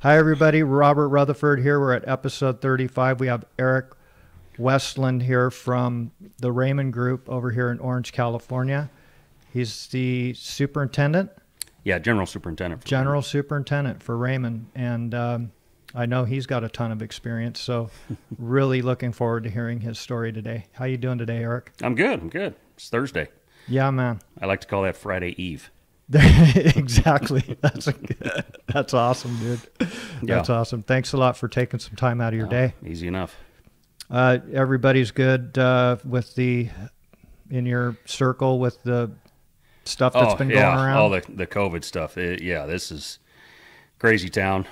Hi, everybody. Robert Rutherford here. We're at episode 35. We have Eric Westlund here from the Raymond Group over here in Orange, California. He's the superintendent. Yeah, general superintendent. General superintendent for Raymond. And I know he's got a ton of experience, so really looking forward to hearing his story today. How you doing today, Eric? I'm good. It's Thursday. Yeah, man. I like to call that Friday Eve. Exactly. That's awesome, dude. That's awesome. Thanks a lot for taking some time out of your day. Easy enough. Everybody's good in your circle with the stuff that's been going around? All the COVID stuff. This is crazy town.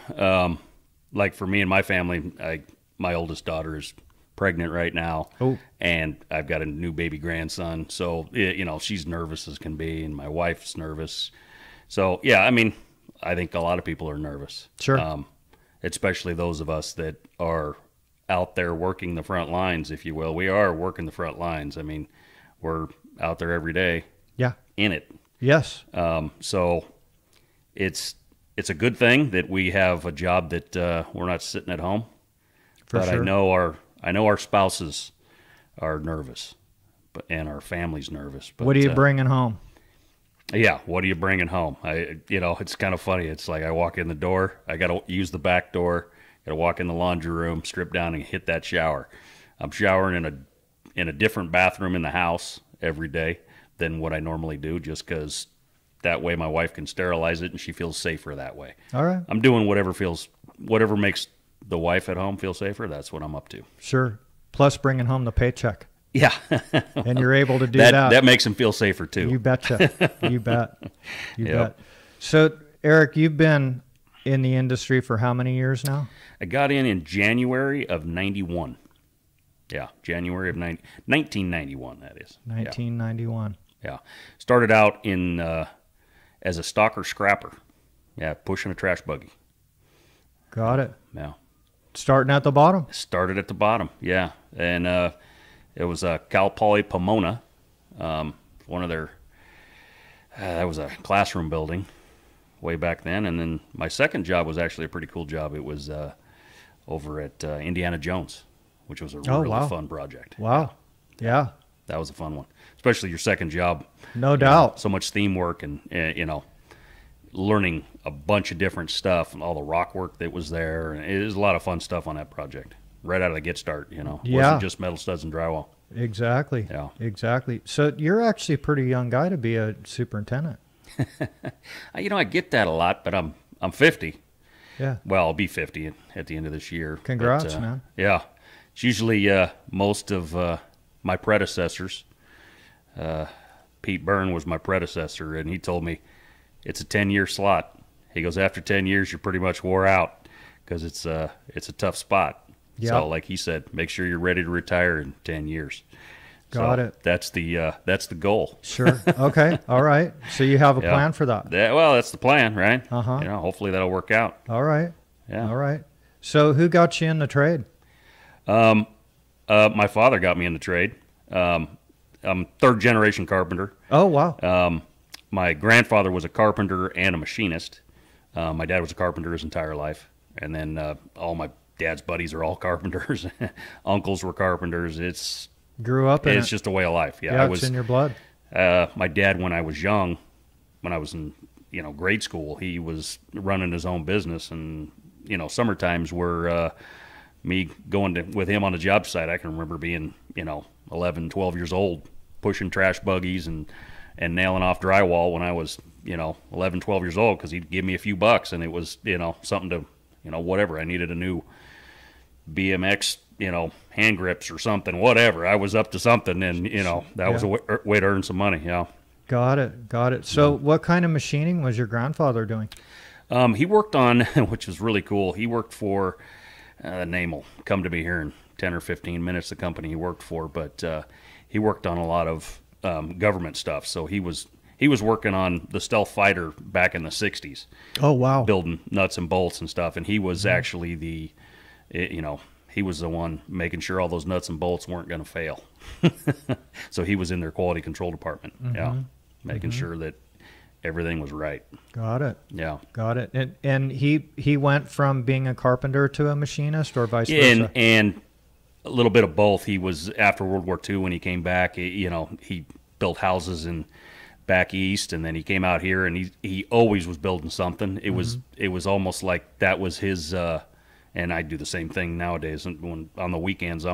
Like for me and my family, my oldest daughter is pregnant right now, and I've got a new baby grandson. So, she's nervous as can be, and my wife's nervous. So, I think a lot of people are nervous. Sure. Especially those of us that are out there working the front lines, if you will. We are working the front lines. I mean, we're out there every day. Yeah. In it. Yes. So it's a good thing that we have a job that we're not sitting at home. For sure. I know our spouses are nervous, and our family's nervous. But what are you bringing home? Yeah, what are you bringing home? It's kind of funny. It's like I walk in the door, I got to use the back door, got to walk in the laundry room, strip down, and hit that shower. I'm showering in a different bathroom in the house every day than what I normally do, just because that way my wife can sterilize it and she feels safer that way. All right. I'm doing whatever makes the wife at home feel safer. That's what I'm up to. Sure. Plus bringing home the paycheck. Yeah. And you're able to do that. That makes him feel safer too. You betcha. You bet. You bet. So, Eric, you've been in the industry for how many years now? I got in January of 91. Yeah, January of 1991, that is. 1991. Yeah. Started out as a stalker scrapper. Yeah, pushing a trash buggy. Got it. Yeah. Starting at the bottom? Started at the bottom, yeah. And it was Cal Poly Pomona. One of their, that was a classroom building way back then. And then my second job was actually a pretty cool job. It was over at Indiana Jones, which was a really fun project. Wow. Yeah. That was a fun one, especially your second job. No doubt. So much theme work and learning a bunch of different stuff and all the rock work that was there. And it was a lot of fun stuff on that project right out of the get start. It wasn't just metal studs and drywall. Exactly. Yeah. Exactly. So you're actually a pretty young guy to be a superintendent. I get that a lot, but I'm 50. Yeah. Well, I'll be 50 at the end of this year. Congrats, man. Yeah. It's usually most of my predecessors. Pete Byrne was my predecessor, and he told me it's a 10-year slot. He goes, after 10 years, you're pretty much wore out because it's a tough spot. Yep. So, like he said, make sure you're ready to retire in 10 years. Got it. That's the goal. Sure. Okay. All right. So you have a plan for that. That's the plan, right? Uh-huh. Hopefully that'll work out. All right. Yeah. All right. So who got you in the trade? My father got me in the trade. I'm third-generation carpenter. Oh, wow. My grandfather was a carpenter and a machinist. My dad was a carpenter his entire life. And then all my dad's buddies are all carpenters. Uncles were carpenters. It's just a way of life. Yeah, it's in your blood. My dad, when I was young, when I was in grade school, he was running his own business. And, summer times were me going with him on the job site. I can remember being, 11, 12 years old, pushing trash buggies and nailing off drywall when I was, 11, 12 years old, because he'd give me a few bucks, and it was, something to, whatever. I needed a new BMX, hand grips or something, whatever. I was up to something, and, that was a way to earn some money, yeah. Got it. So what kind of machining was your grandfather doing? He worked on, which was really cool, he worked for, the name will come to me here in 10 or 15 minutes, the company he worked for, but he worked on a lot of government stuff. So he was working on the stealth fighter back in the 60s. Oh, wow. Building nuts and bolts and stuff. And he was actually he was the one making sure all those nuts and bolts weren't going to fail. So he was in their quality control department. Yeah. Making sure that everything was right. Got it. Yeah. Got it. And he went from being a carpenter to a machinist, or vice Yeah, versa? and a little bit of both. He was, after World War II, when he came back, he built houses in back east, and then he came out here, and he always was building something. It was almost like that was his, and I do the same thing nowadays. And when on the weekends,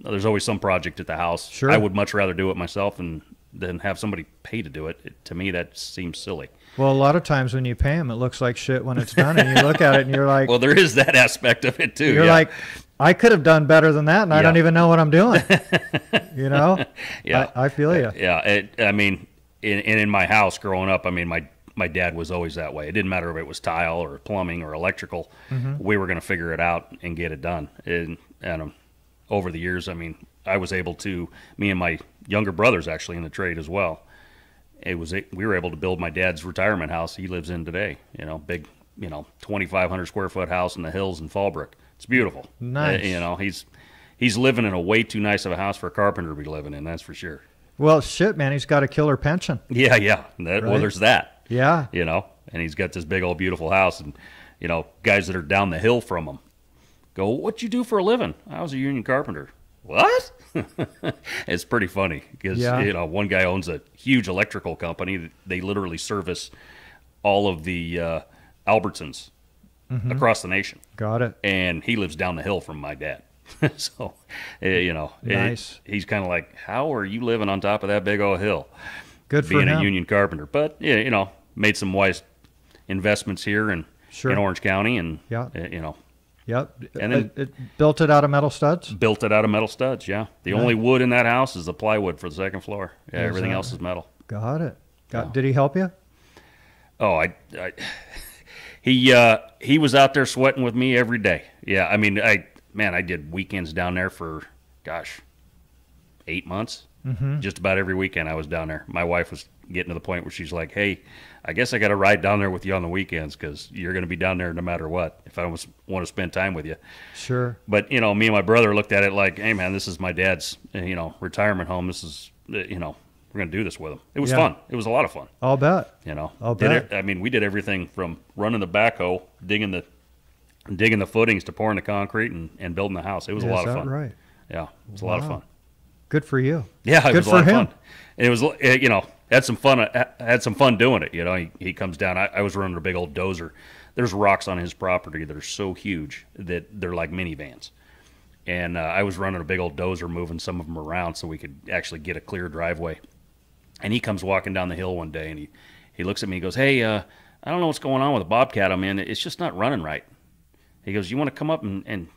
there's always some project at the house. Sure. I would much rather do it myself than have somebody pay to do it. To me, that seems silly. Well, a lot of times when you pay them, it looks like shit when it's done, and you look at it and you're like, Well, there is that aspect of it too. you're yeah. like, I could have done better than that, and I Yeah. don't even know what I'm doing. You know? Yeah. I feel you. Yeah, I mean, in my house growing up, I mean, my dad was always that way. It didn't matter if it was tile or plumbing or electrical. We were going to figure it out and get it done. And over the years, I mean, I was able to, me and my younger brother's actually in the trade as well. We were able to build my dad's retirement house he lives in today. Big, 2,500 square foot house in the hills in Fallbrook. It's beautiful. Nice. He's living in a way too nice of a house for a carpenter to be living in. That's for sure. Well, shit, man, he's got a killer pension. Yeah. Well, Right. there's that. Yeah. And he's got this big old beautiful house, and guys that are down the hill from him go, "What you do for a living?" "I was a union carpenter." "What?" It's pretty funny because one guy owns a huge electrical company. They literally service all of the Albertsons across the nation. Got it. And he lives down the hill from my dad. So, Nice. he's kind of like, "How are you living on top of that big old hill?" Good for Being him. a union carpenter. But, made some wise investments here in Orange County, and, Yeah. Yep. And then- it built it out of metal studs? built it out of metal studs, yeah. The only wood in that house is the plywood for the second floor. Yeah, Is everything that else is metal. Got it. Did he help you? Oh, he was out there sweating with me every day. Yeah, I mean, I did weekends down there for, 8 months. Just about every weekend I was down there. My wife was getting to the point where she's like, "Hey, I guess I got to ride down there with you on the weekends because you're going to be down there no matter what if I want to spend time with you." Sure. But, me and my brother looked at it like, "Hey, man, this is my dad's, retirement home. This is, we're going to do this with him." It was fun. It was a lot of fun. I'll bet. I'll bet. We did everything from running the backhoe, digging the footings to pouring the concrete and building the house. It was a lot of fun. Right. Yeah, it was a lot of fun. Good for you. Yeah, it Good was a for lot of him. fun. And it was, had some fun. Had some fun doing it. He comes down. I was running a big old dozer. There's rocks on his property that are so huge that they're like minivans. And I was running a big old dozer, moving some of them around so we could actually get a clear driveway. And he comes walking down the hill one day, and he looks at me and goes, "Hey, I don't know what's going on with the Bobcat I'm in. It's just not running right." He goes, "You want to come up and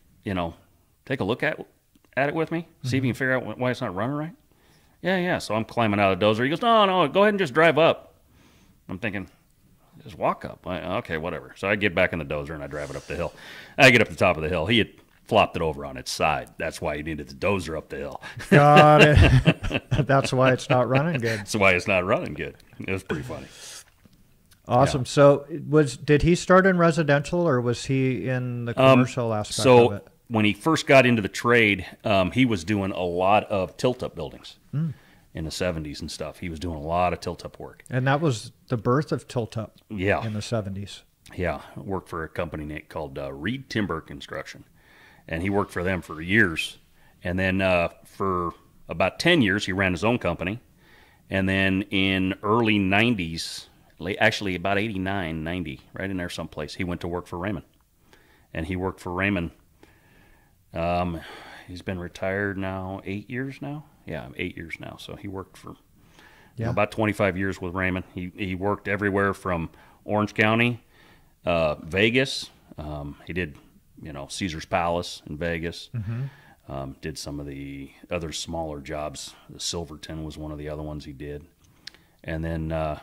take a look at it with me? See if you can figure out why it's not running right?" Yeah. So I'm climbing out of the dozer. He goes, No, go ahead and just drive up. I'm thinking, just walk up. Okay, whatever. So I get back in the dozer and I drive it up the hill. I get up the top of the hill. He had flopped it over on its side. That's why he needed the dozer up the hill. Got it. That's why it's not running good. That's why it's not running good. It was pretty funny. Awesome. Yeah. So did he start in residential, or was he in the commercial aspect of it? When he first got into the trade, he was doing a lot of tilt-up buildings in the 70s and stuff. He was doing a lot of tilt-up work. And that was the birth of tilt-up in the 70s. Yeah, worked for a company called Reed Timber Construction. And he worked for them for years. And then for about 10 years, he ran his own company. And then in early 90s, actually about 89, 90, right in there someplace, he went to work for Raymond. And he worked for Raymond. He's been retired now 8 years now. Yeah, 8 years now. So he worked for about 25 years with Raymond. He worked everywhere from Orange County, Vegas. He did, Caesar's Palace in Vegas. Did some of the other smaller jobs. The Silverton was one of the other ones he did. And then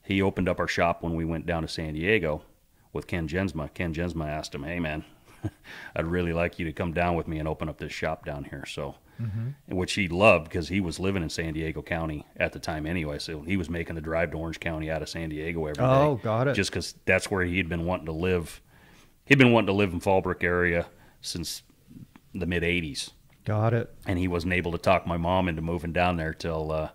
he opened up our shop when we went down to San Diego with Ken Jensma. Ken Jensma asked him, "Hey, man, I'd really like you to come down with me and open up this shop down here." So, which he loved because he was living in San Diego County at the time anyway. So he was making the drive to Orange County out of San Diego every day. Oh, got it. Just because that's where he'd been wanting to live. He'd been wanting to live in Fallbrook area since the mid 80s. Got it. And he wasn't able to talk my mom into moving down there till,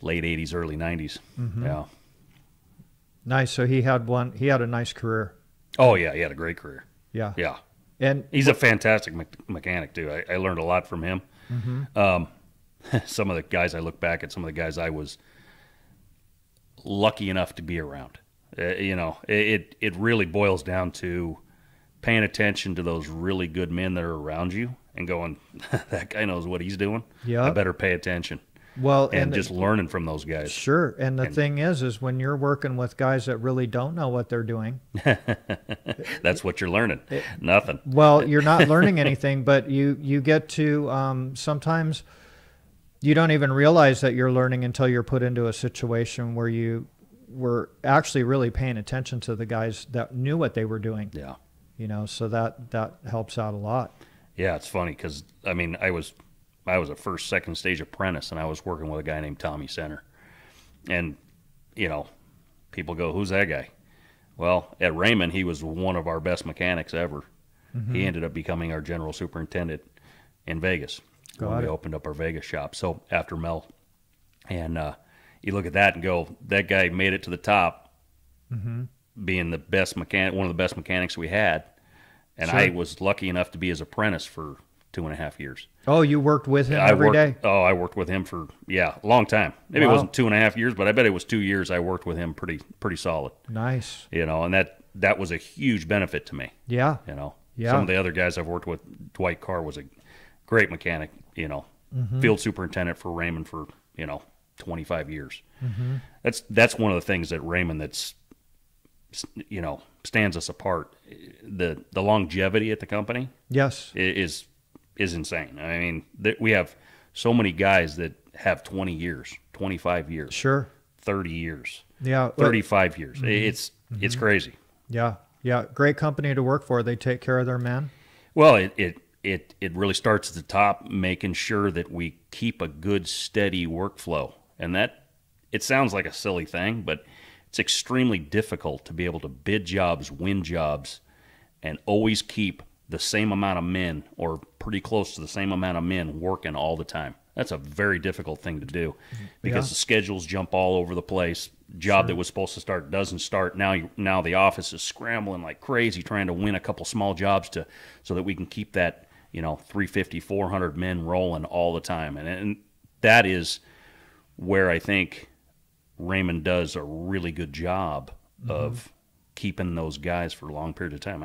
late 80s, early 90s. Mm-hmm. Yeah. Nice. So he had a nice career. Oh, yeah, he had a great career. Yeah. Yeah. And he's a fantastic mechanic, too. I learned a lot from him. Mm-hmm. Some of the guys, I look back at some of the guys I was lucky enough to be around. It really boils down to paying attention to those really good men that are around you and going, that guy knows what he's doing. Yeah. I better pay attention. Well, and just learning from those guys. Sure. And the thing is when you're working with guys that really don't know what they're doing. That's what you're learning. Nothing. Well, you're not learning anything, but you get to sometimes you don't even realize that you're learning until you're put into a situation where you were actually really paying attention to the guys that knew what they were doing. Yeah. So that helps out a lot. Yeah, it's funny because, I mean, I was a first, second stage apprentice, and I was working with a guy named Tommy Center. And, people go, who's that guy? Well, at Raymond, he was one of our best mechanics ever. Mm-hmm. He ended up becoming our general superintendent in Vegas when we opened up our Vegas shop. So after Mel, and you look at that and go, that guy made it to the top, mm-hmm. being the best mechanic, one of the best mechanics we had. And sure. I was lucky enough to be his apprentice for 2.5 years. Oh, you worked with him every day? Oh, I worked with him for, a long time. Maybe It wasn't 2.5 years, but I bet it was 2 years I worked with him pretty solid. Nice. And that was a huge benefit to me. Yeah. Yeah. Some of the other guys I've worked with, Dwight Carr was a great mechanic, mm-hmm. field superintendent for Raymond for, 25 years. Mm-hmm. That's one of the things at Raymond that's, stands us apart. The longevity at the company. Yes. Is insane. I mean, we have so many guys that have 20 years, 25 years, sure, 30 years, 35 years. Mm-hmm. It's crazy. Yeah, great company to work for. They take care of their men. Well, it really starts at the top, making sure that we keep a good, steady workflow, and that it sounds like a silly thing, but it's extremely difficult to be able to bid jobs, win jobs, and always keep the same amount of men or pretty close to the same amount of men working all the time. That's a very difficult thing to do because the schedules jump all over the place. Job that was supposed to start doesn't start. Now the office is scrambling like crazy trying to win a couple small jobs so that we can keep that 350, 400 men rolling all the time. And that is where I think Raymond does a really good job of keeping those guys for a long period of time.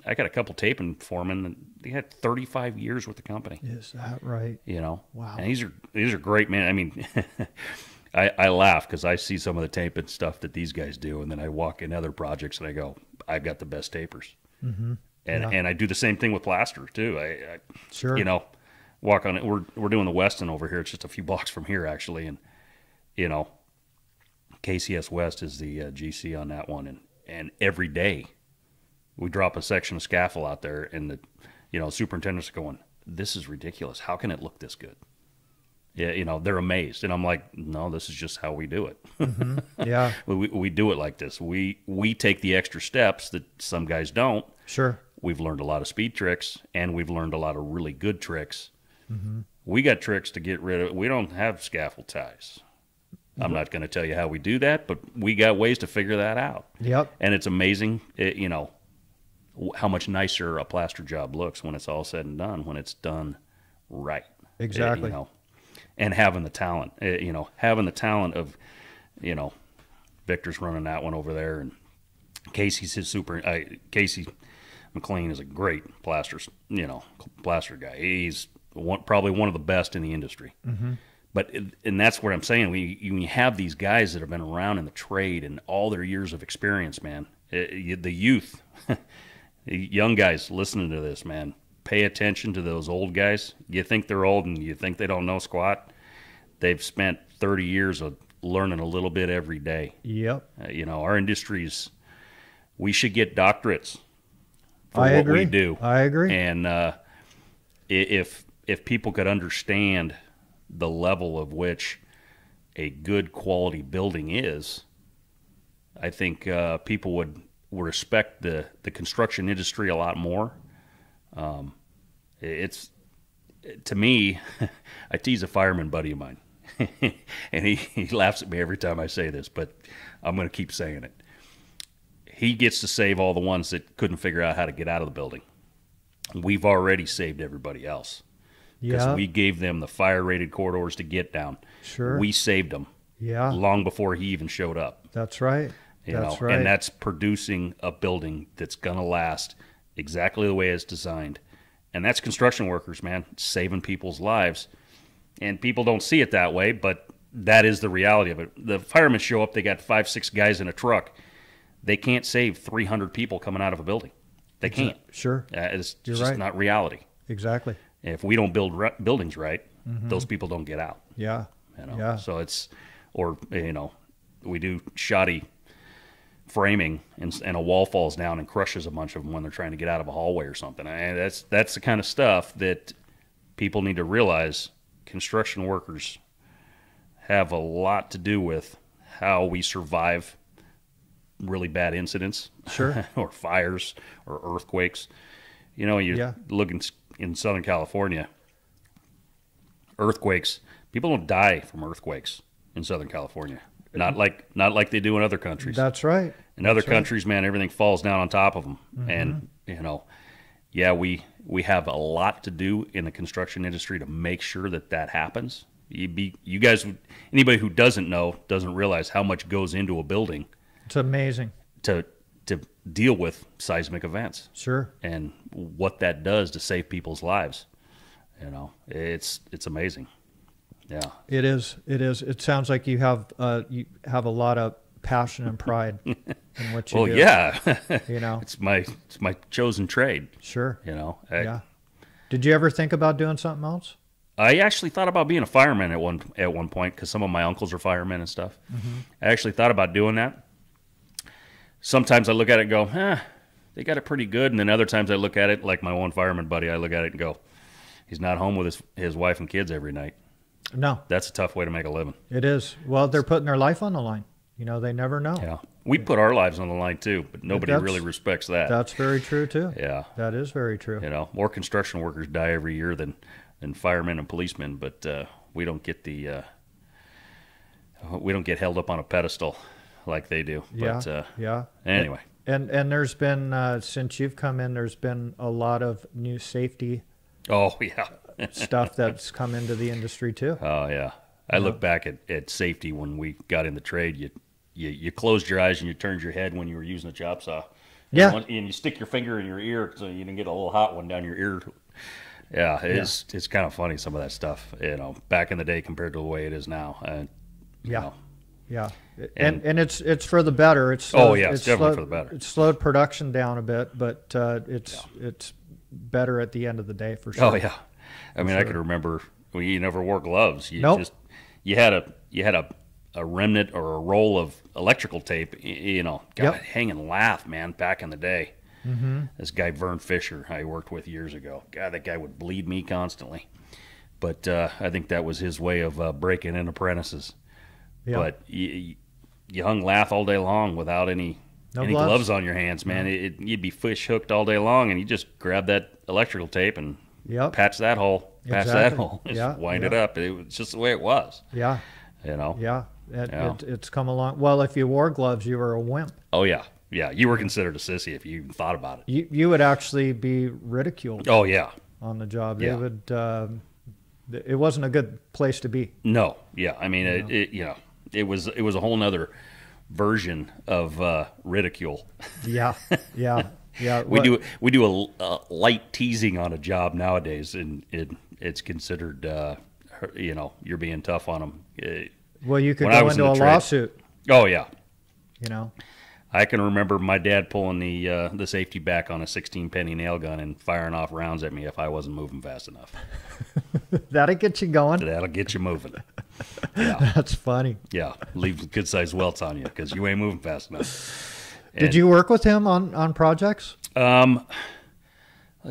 I got a couple taping foremen, and they had 35 years with the company. Is that right? Wow. And these are great men. I mean, I laugh because I see some of the taping stuff that these guys do, and then I walk in other projects and I go, I've got the best tapers. Mm-hmm. And I do the same thing with plaster too. I sure. Walk on it. We're doing the Weston over here. It's just a few blocks from here actually, and KCS West is the GC on that one, and every day we drop a section of scaffold out there, and the superintendents are going, this is ridiculous. How can it look this good? Yeah, they're amazed, and I'm like, no, this is just how we do it. Mm-hmm. Yeah, we do it like this. We take the extra steps that some guys don't. Sure, we've learned a lot of speed tricks, and we've learned a lot of really good tricks. Mm-hmm. We got tricks to get rid of. We don't have scaffold ties. I'm not going to tell you how we do that, but we got ways to figure that out. Yep. And it's amazing, how much nicer a plaster job looks when it's all said and done, when it's done right. Exactly. And having the talent, of, Victor's running that one over there, and Casey's Casey McLean is a great plaster guy. He's probably one of the best in the industry. Mm-hmm. And that's what I'm saying. When you have these guys that have been around in the trade and all their years of experience, man, the youth, young guys listening to this, man, pay attention to those old guys. You think they're old and you think they don't know squat. They've spent 30 years of learning a little bit every day. Yep. Our industries, we should get doctorates for I what agree. we do. I agree. And if people could understand the level of which a good quality building is, I think people would respect the construction industry a lot more. It's to me, I tease a fireman buddy of mine. and he laughs at me every time I say this, but I'm going to keep saying it. He gets to save all the ones that couldn't figure out how to get out of the building. We've already saved everybody else because we gave them the fire-rated corridors to get down. Sure. We saved them long before he even showed up. That's right. That's right. And that's producing a building that's going to last exactly the way it's designed. And that's construction workers, man, saving people's lives. And people don't see it that way, but that is the reality of it. The firemen show up, they got 5-6 guys in a truck. They can't save 300 people coming out of a building. They can't. Sure. It's just not reality. Exactly. If we don't build buildings right, those people don't get out. Yeah. Yeah. So it's, or, we do shoddy framing and a wall falls down and crushes a bunch of them when they're trying to get out of a hallway or something. And that's the kind of stuff that people need to realize. Construction workers have a lot to do with how we survive really bad incidents, sure, or fires or earthquakes. You look in Southern California, earthquakes. People don't die from earthquakes in Southern California. Not like they do in other countries. That's right. In other countries, man, everything falls down on top of them. And we have a lot to do in the construction industry to make sure that happens. You guys, anybody who doesn't know, doesn't realize how much goes into a building. It's amazing to deal with seismic events. Sure. And what that does to save people's lives. It's amazing. Yeah. It is. It sounds like you have a lot of passion and pride in what you do. Well, yeah. It's my chosen trade. Sure. Yeah. Did you ever think about doing something else? I actually thought about being a fireman at one point because some of my uncles are firemen and stuff. I actually thought about doing that. Sometimes I look at it and go, they got it pretty good. And then other times I look at it, like my one fireman buddy, I look at it and go, he's not home with his wife and kids every night. No. That's a tough way to make a living. It is. Well, they're putting their life on the line. They never know. Yeah. We put our lives on the line too, but nobody really respects that. That's very true too. Yeah. That is very true. More construction workers die every year than firemen and policemen, but we don't get held up on a pedestal like they do. Yeah. But, yeah. Anyway. And there's been since you've come in, there's been a lot of new safety. Oh yeah. stuff that's come into the industry too. Oh yeah. I look back at safety when we got in the trade. You closed your eyes and you turned your head when you were using a chop saw. Yeah. And you stick your finger in your ear so you can get a little hot one down your ear. Yeah, it's kind of funny, some of that stuff, back in the day compared to the way it is now. Yeah. And it's for the better. It's definitely for the better. It's slowed production down a bit, but it's better at the end of the day for sure. Oh yeah. I mean, I could remember you never wore gloves. You nope. You had a remnant or a roll of electrical tape, hanging lath, man, back in the day. This guy, Vern Fisher, I worked with years ago. God, that guy would bleed me constantly. But I think that was his way of breaking in apprentices. Yeah. But you hung lath all day long without any gloves on your hands, man. You'd be fish hooked all day long, and you just grab that electrical tape and patch that hole, that hole, just wind it up. It was just the way it was. Yeah. Yeah. It's come along. Well, if you wore gloves, you were a wimp. Oh, yeah. Yeah, you were considered a sissy if you even thought about it. You would actually be ridiculed. Oh, yeah. On the job. Yeah. It wasn't a good place to be. No. Yeah. I mean, it was a whole nother version of ridicule. Yeah. Yeah. Yeah. we do a light teasing on a job nowadays, and it's considered, you're being tough on them. Well, you could go into a lawsuit. Oh, yeah. I can remember my dad pulling the safety back on a 16-penny nail gun and firing off rounds at me if I wasn't moving fast enough. That'll get you going. That'll get you moving. Yeah. That's funny. Yeah, leave good-sized welts on you because you ain't moving fast enough. Did you work with him on projects? Let's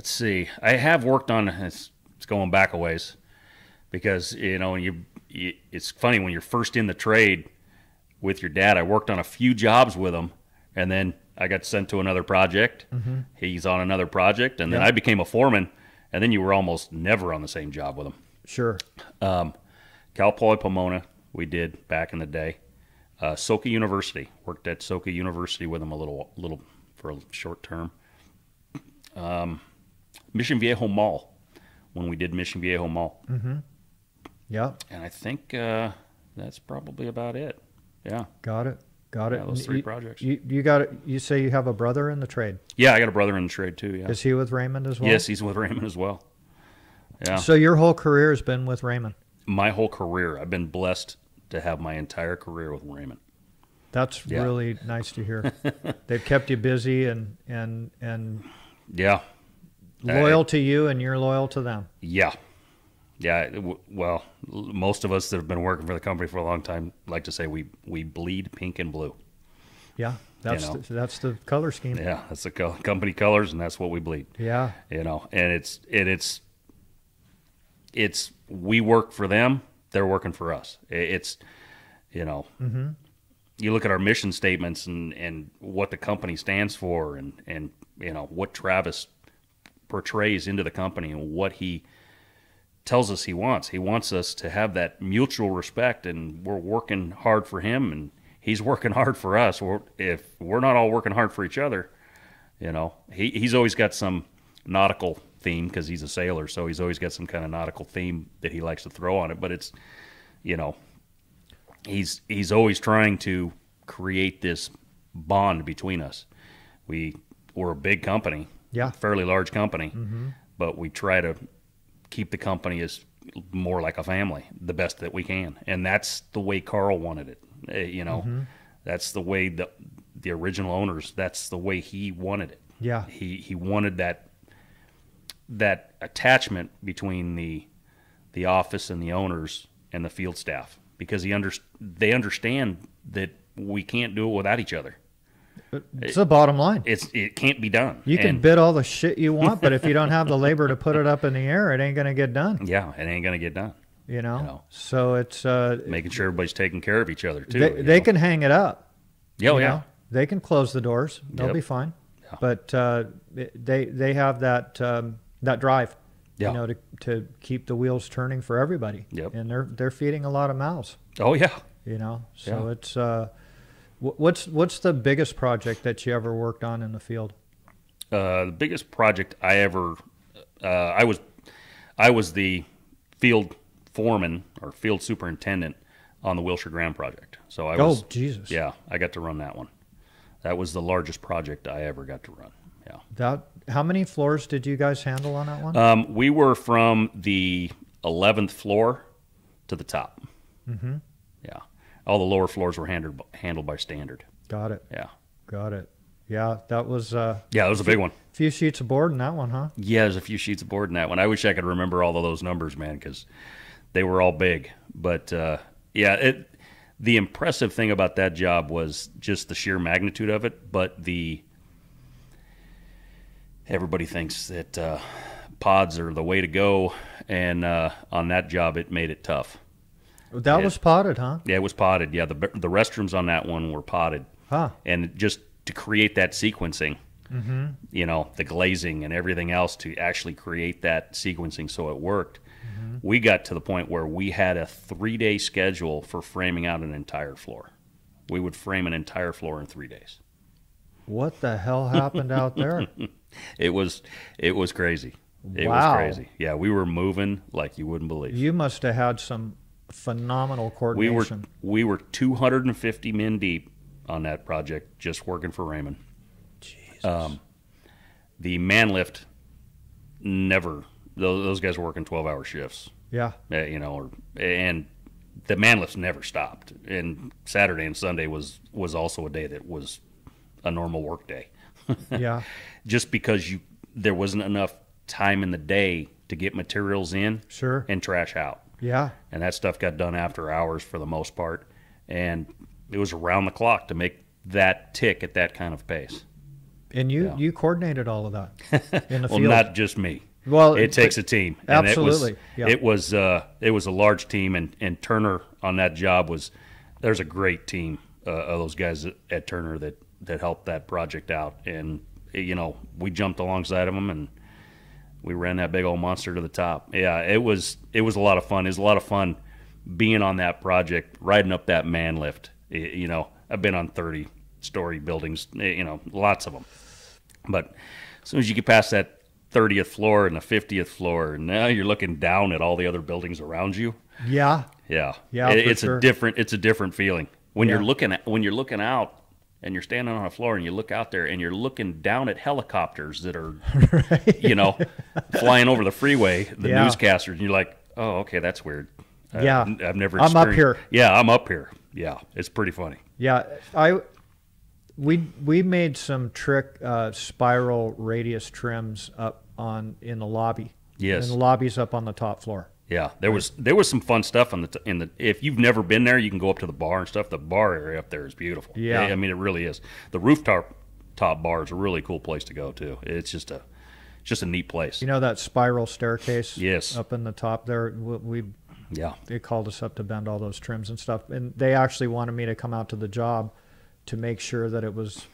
see. I have worked on. It's going back a ways because it's funny when you're first in the trade with your dad. I worked on a few jobs with him. And then I got sent to another project. He's on another project. And then I became a foreman. And then you were almost never on the same job with him. Sure. Kind Cal Poly Pomona, we did back in the day. Soka University, worked at Soka University with them a little for a short term. Mission Viejo Mall, when we did Mission Viejo Mall. Mm-hmm. Yeah. And I think that's probably about it. Yeah. Got it. Yeah, those three projects. You got it. You say you have a brother in the trade. Yeah, I got a brother in the trade too. Yeah. Is he with Raymond as well? Yes, he's with Raymond as well. Yeah. So your whole career has been with Raymond. My whole career, I've been blessed to have my entire career with Raymond. That's really nice to hear. They've kept you busy and yeah, loyal to you, and you're loyal to them. Yeah. Yeah, well, most of us that have been working for the company for a long time like to say we bleed pink and blue. Yeah, that's that's the color scheme. Yeah, that's the company colors, and that's what we bleed. Yeah, and it's we work for them, they're working for us. It's Mm-hmm. You look at our mission statements and what the company stands for, and what Travis portrays into the company and what he tells us he wants. He wants us to have that mutual respect, and we're working hard for him, and he's working hard for us. If we're not all working hard for each other, he's always got some nautical theme because he's a sailor, so he's always got some kind of nautical theme that he likes to throw on it. But it's, he's always trying to create this bond between us. We're a big company, fairly large company, mm-hmm. but we try to keep the company as more like a family, the best that we can. And that's the way Carl wanted it. Mm-hmm. That's the way the original owners, that's the way he wanted it. Yeah. He wanted that attachment between the office and the owners and the field staff, because they understand that we can't do it without each other. It's the bottom line. It can't be done. You can bid all the shit you want, but if you don't have the labor to put it up in the air, it ain't going to get done. Yeah, it ain't going to get done. So it's making sure everybody's taking care of each other too. They can hang it up. Yeah. They can close the doors. They'll Yep. be fine. Yeah. But they have that drive. Yeah. To keep the wheels turning for everybody. Yep. And they're feeding a lot of mouths. Oh yeah. So it's what's the biggest project that you ever worked on in the field? The biggest project I ever I was the field foreman or field superintendent on the Wilshire Graham project. So I was. Oh Jesus! Yeah, I got to run that one. That was the largest project I ever got to run. Yeah. How many floors did you guys handle on that one? We were from the 11th floor to the top. Mm-hmm. Yeah. All the lower floors were handled by standard. Got it. Yeah. Got it. Yeah, that was. Yeah, that was a big one. A few sheets of board in that one, huh? Yeah, there's a few sheets of board in that one. I wish I could remember all of those numbers, man, because they were all big. But the impressive thing about that job was just the sheer magnitude of it. But everybody thinks that pods are the way to go, and on that job, it made it tough. That was potted, huh? Yeah, it was potted. Yeah, the restrooms on that one were potted. Huh. And just to create that sequencing, mm-hmm. The glazing and everything else to actually create that sequencing so it worked, mm-hmm. we got to the point where we had a 3-day schedule for framing out an entire floor. We would frame an entire floor in 3 days. What the hell happened out there? It was crazy. It Wow. was crazy. Yeah, we were moving like you wouldn't believe. You must have had some phenomenal coordination. We were 250 men deep on that project, just working for Raymond. Jesus. The man lift never. Those guys were working 12-hour shifts. Yeah. And the man lifts never stopped. And Saturday and Sunday was also a day that was a normal work day. Yeah. Just because there wasn't enough time in the day to get materials in, Sure. and trash out. Yeah. And that stuff got done after hours for the most part. And it was around the clock to make that tick at that kind of pace. And you coordinated all of that in the Well, field. not just me. Well, it takes a team. Absolutely. And it was a large team, and Turner on that job there's a great team of those guys at Turner that helped that project out. And we jumped alongside of them, and we ran that big old monster to the top. Yeah, it was a lot of fun. It was a lot of fun being on that project, riding up that man lift. You know, I've been on 30-story buildings, you know, lots of them. But as soon as you get past that 30th floor and the 50th floor, and now you're looking down at all the other buildings around you. Yeah. Yeah. It's a different feeling. When Yeah. you're looking out and you're standing on a floor and you look out there and you're looking down at helicopters that are, Right. you know, flying over the freeway, the Yeah. newscasters, and you're like, oh, okay, that's weird. Yeah. I've never I'm up experienced- here. Yeah, I'm up here. Yeah, it's pretty funny. Yeah, we made some trick spiral radius trims up in the lobby. Yes. And the lobby's up on the top floor. Yeah, there was some fun stuff in the. If you've never been there, you can go up to the bar and stuff. The bar area up there is beautiful. Yeah. I mean, it really is. The rooftop bar is a really cool place to go to. It's just a neat place. You know that spiral staircase? Yes. Up in the top there. Yeah. They called us up to bend all those trims and stuff, and they actually wanted me to come out to the job to make sure that it was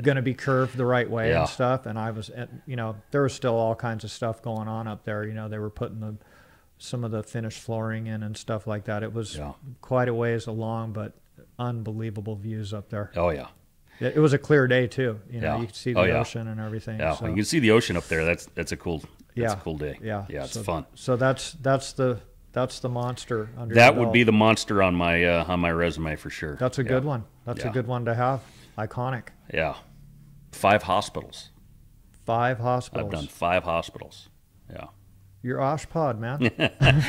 going to be curved the right way Yeah. and stuff. And I was, you know, there was still all kinds of stuff going on up there. You know, they were putting some of the finished flooring in and stuff like that. It was quite a ways along, but unbelievable views up there. Oh yeah. It was a clear day too. You know, Yeah. you could see the ocean and everything. Yeah, so. you can see the ocean up there. That's a cool. That's a cool day. Yeah, yeah, it's so, fun. So that's the monster under That your would be belt. the monster on my resume for sure. That's a good one. That's a good one to have. Iconic. Yeah, 5 hospitals. 5 hospitals. I've done 5 hospitals. Yeah. You're OshPod, man.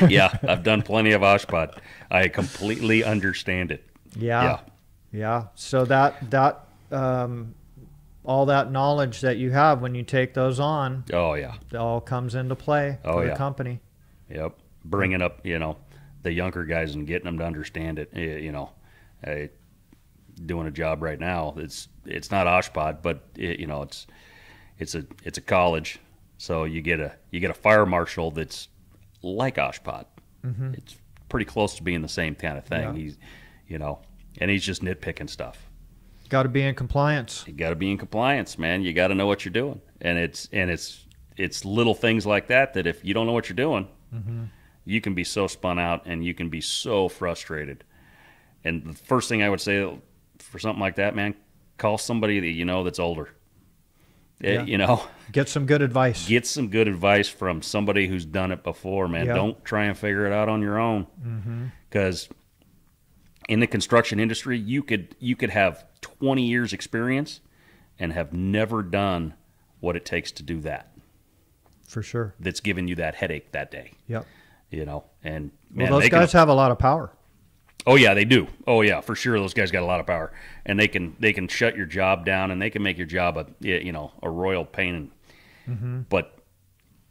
Yeah, I've done plenty of OshPod. I completely understand it. Yeah. So that all that knowledge that you have when you take those on, Oh yeah. it all comes into play for the company. Yep. Bringing up, you know, the younger guys and getting them to understand it. You know, doing a job right now. It's not OshPod, but you know, it's a college. So you get a fire marshal that's like OshPod. Mm-hmm. It's pretty close to being the same kind of thing. Yeah. He's, you know, and he's just nitpicking stuff. Got to be in compliance. You got to be in compliance, man. You got to know what you're doing, and it's little things like that if you don't know what you're doing, mm-hmm. you can be so spun out and you can be so frustrated. And the first thing I would say for something like that, man, call somebody that you know that's older. Yeah. You know, Get some good advice. get some good advice from somebody who's done it before, man. Yeah. Don't try and figure it out on your own, because in the construction industry, you could have 20 years experience and have never done what it takes to do that. For sure. That's giving you that headache that day. Yep. You know, and man, Well, those guys have a lot of power. Oh yeah, they do. Oh yeah, for sure. Those guys got a lot of power, and they can shut your job down, and they can make your job a royal pain. But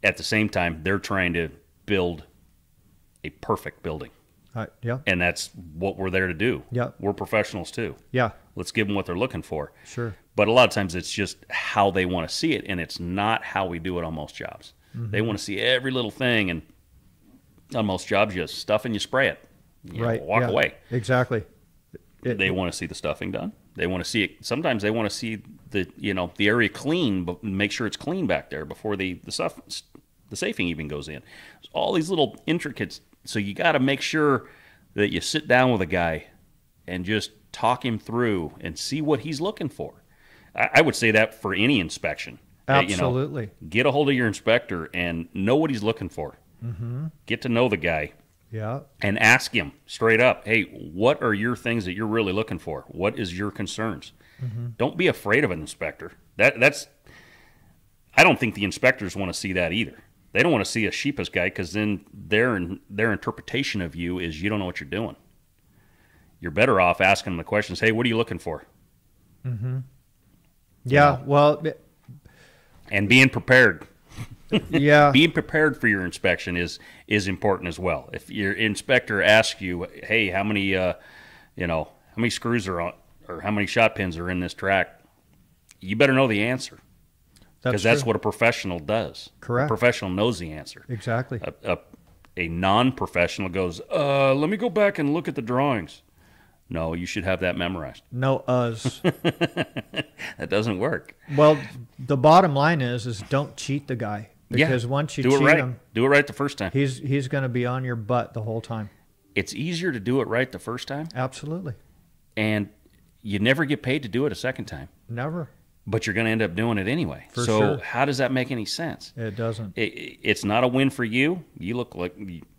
at the same time, they're trying to build a perfect building, Yeah. and that's what we're there to do. Yeah. We're professionals too. Yeah. Let's give them what they're looking for. Sure. But a lot of times it's just how they want to see it, and it's not how we do it on most jobs. They want to see every little thing, and on most jobs, you stuff and you spray it. You know, walk away. Exactly. They want to see the stuffing done. They want to see it. Sometimes they want to see the area clean, but make sure it's clean back there before the safing even goes in. There's all these little intricates. So you got to make sure that you sit down with a guy and just talk him through and see what he's looking for. I would say that for any inspection. Absolutely. Get a hold of your inspector and know what he's looking for. Mm-hmm. Get to know the guy. Yeah. And ask him straight up, hey, what are your things that you're really looking for? What is your concerns? Don't be afraid of an inspector. That's. I don't think the inspectors want to see that either. They don't want to see a sheepish guy, because then their interpretation of you is you don't know what you're doing. You're better off asking them the questions, hey, what are you looking for? Yeah. Well, And being prepared. yeah. Being prepared for your inspection is important as well. If your inspector asks you, hey, how many screws are on, or how many shot pins are in this track, you better know the answer, because that's what a professional does. Correct. A professional knows the answer. Exactly. A non-professional goes, let me go back and look at the drawings. No, you should have that memorized. No us. That doesn't work. Well, the bottom line is don't cheat the guy, because once you do cheat it right. him, Do it right the first time. he's going to be on your butt the whole time. it's easier to do it right the first time, Absolutely. and you never get paid to do it a second time. Never. But you're going to end up doing it anyway. For so sure. How does that make any sense? It doesn't. It's not a win for you. You look like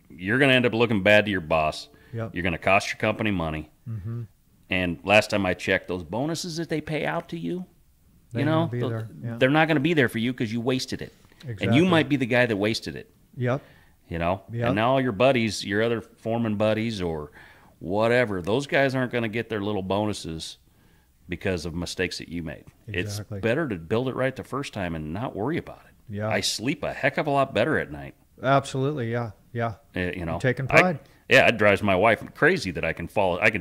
you're going to end up looking bad to your boss. Yep. You're going to cost your company money. Mm-hmm. And last time I checked, those bonuses that they pay out to you, They're gonna be there. Yeah. they're not going to be there for you because you wasted it. Exactly. And you might be the guy that wasted it. Yep. Yep. Yep. And now all your buddies, your other foreman buddies or whatever, those guys aren't going to get their little bonuses because of mistakes that you made. Exactly. It's better to build it right the first time and not worry about it. Yeah. I sleep a heck of a lot better at night. Absolutely. Yeah. Yeah. You're taking pride. It drives my wife crazy that I can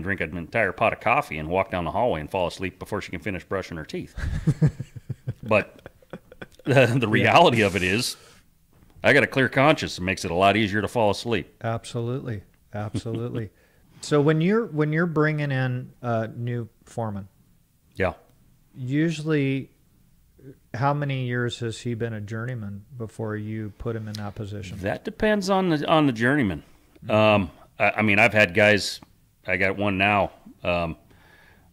drink an entire pot of coffee and walk down the hallway and fall asleep before she can finish brushing her teeth. But the reality of it is, I got a clear conscience. It makes it a lot easier to fall asleep. Absolutely. Absolutely. So when you're bringing in a new foreman, Yeah. usually how many years has he been a journeyman before you put him in that position? That depends on the journeyman. I mean, I've had guys. I got one now.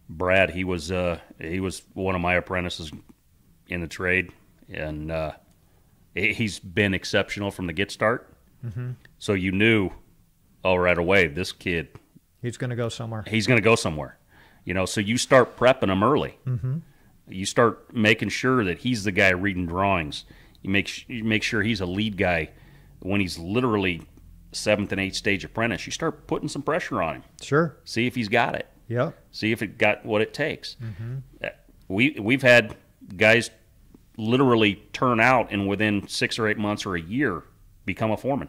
Brad. He was one of my apprentices in the trade, and he's been exceptional from the get start. Mm-hmm. So you knew, right away, this kid. He's going to go somewhere. He's going to go somewhere. So you start prepping him early. Mm-hmm. You start making sure that he's the guy reading drawings. You make sure he's a lead guy when he's literally 7th and 8th stage apprentice. You start putting some pressure on him. Sure. See if he's got it. Yep. See if it got what it takes. Mm-hmm. We've had guys literally turn out and within 6 or 8 months or a year become a foreman.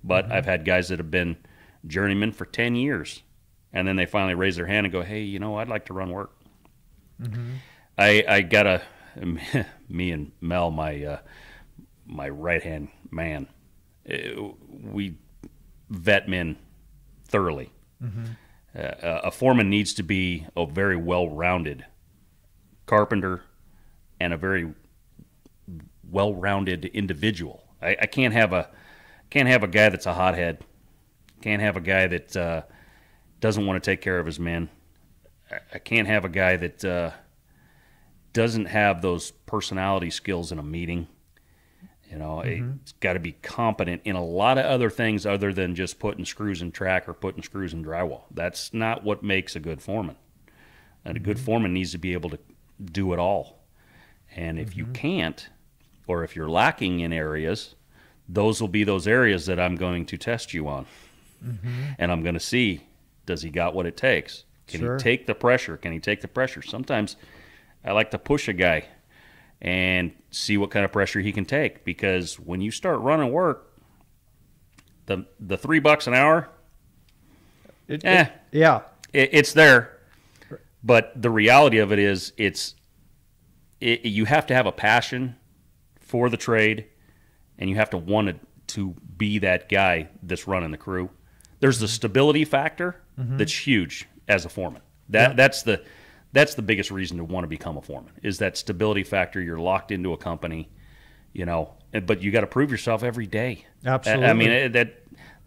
But Mm-hmm. I've had guys that have been journeymen for 10 years, and then they finally raise their hand and go, "Hey, I'd like to run work." Mm-hmm. I got me and Mel, my right hand man, we vet men thoroughly. Mm-hmm. A foreman needs to be a very well-rounded carpenter and a very well-rounded individual. I can't have a guy that's a hothead. Can't have a guy that doesn't want to take care of his men. I can't have a guy that doesn't have those personality skills in a meeting. Mm-hmm. It's got to be competent in a lot of other things other than just putting screws in track or putting screws in drywall. That's not what makes a good foreman. And a good foreman needs to be able to do it all. And if you can't, or if you're lacking in areas, those will be those areas that I'm going to test you on. Mm-hmm. And I'm going to see, does he got what it takes? Can Sure. he take the pressure? Can he take the pressure? Sometimes I like to push a guy and see what kind of pressure he can take, because when you start running work, the $3 an hour, it's there. But the reality of it is, you have to have a passion for the trade, and you have to want to be that guy that's running the crew. There's the stability factor that's huge as a foreman. That's the biggest reason to want to become a foreman, is that stability factor. You're locked into a company, but you got to prove yourself every day. Absolutely. I mean,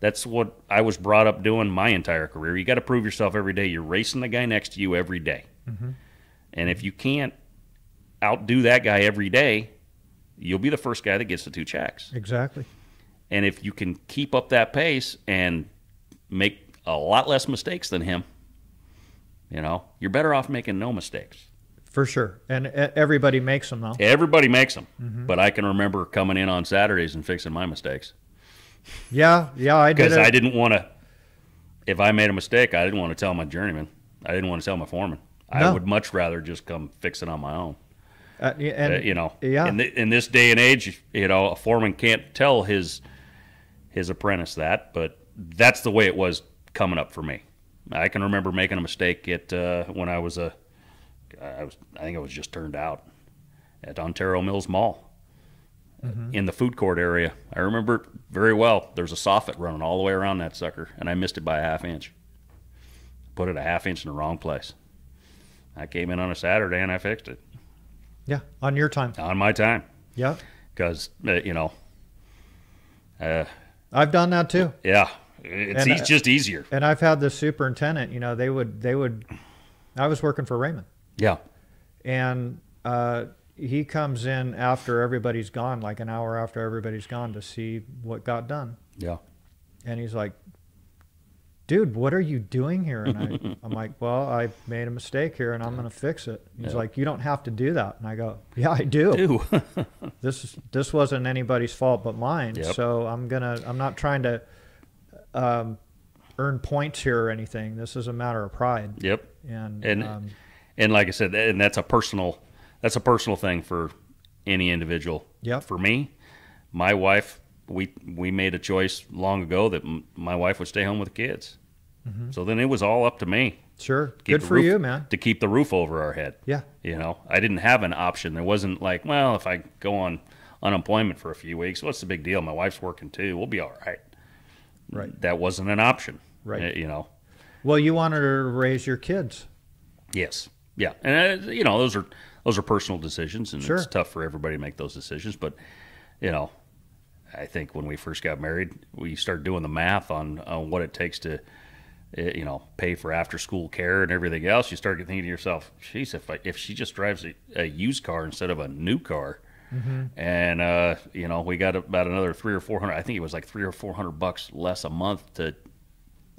that's what I was brought up doing my entire career. You got to prove yourself every day. You're racing the guy next to you every day. Mm-hmm. And if you can't outdo that guy every day, you'll be the first guy that gets the 2 checks. Exactly. And if you can keep up that pace and make a lot less mistakes than him, you're better off making no mistakes. For sure. And everybody makes them, though. Everybody makes them. Mm-hmm. But I can remember coming in on Saturdays and fixing my mistakes. Yeah, I did. Because I didn't want to, if I made a mistake, I didn't want to tell my journeyman. I didn't want to tell my foreman. No. I would much rather just come fix it on my own. In this day and age, a foreman can't tell his apprentice that, but that's the way it was coming up for me. I can remember making a mistake when I think I was just turned out at Ontario Mills Mall in the food court area. I remember it very well. There's a soffit running all the way around that sucker, and I missed it by a ½ inch. Put it a ½ inch in the wrong place. I came in on a Saturday and I fixed it. Yeah, on your time. On my time. Yeah. Because, I've done that too. Yeah. It's just easier. And I've had the superintendent, they would, I was working for Raymond. Yeah. And he comes in after everybody's gone, like an hour after everybody's gone, to see what got done. Yeah. And he's like, dude, what are you doing here? And I'm like, well, I made a mistake here and I'm going to fix it. He's like, you don't have to do that. And I go, yeah, I do. This wasn't anybody's fault but mine. Yep. So I'm not trying to earn points here or anything. This is a matter of pride. Yep. And like I said, and that's a personal thing for any individual. Yep. For me, my wife, we made a choice long ago that my wife would stay home with the kids. Mm-hmm. So then it was all up to me. Sure. Good for you, man. To keep the roof over our head. Yeah. I didn't have an option. There wasn't like, well, if I go on unemployment for a few weeks, what's the big deal? My wife's working too. We'll be all right. Right. That wasn't an option. Right. Well, you wanted to raise your kids. Yes. Yeah. And those are personal decisions, and sure. It's tough for everybody to make those decisions. But I think when we first got married, we started doing the math on what it takes to pay for after school care and everything else. You start thinking to yourself, geez, if she just drives a used car instead of a new car, mm-hmm. and we got about another $300 or $400. I think it was like $300 or $400 less a month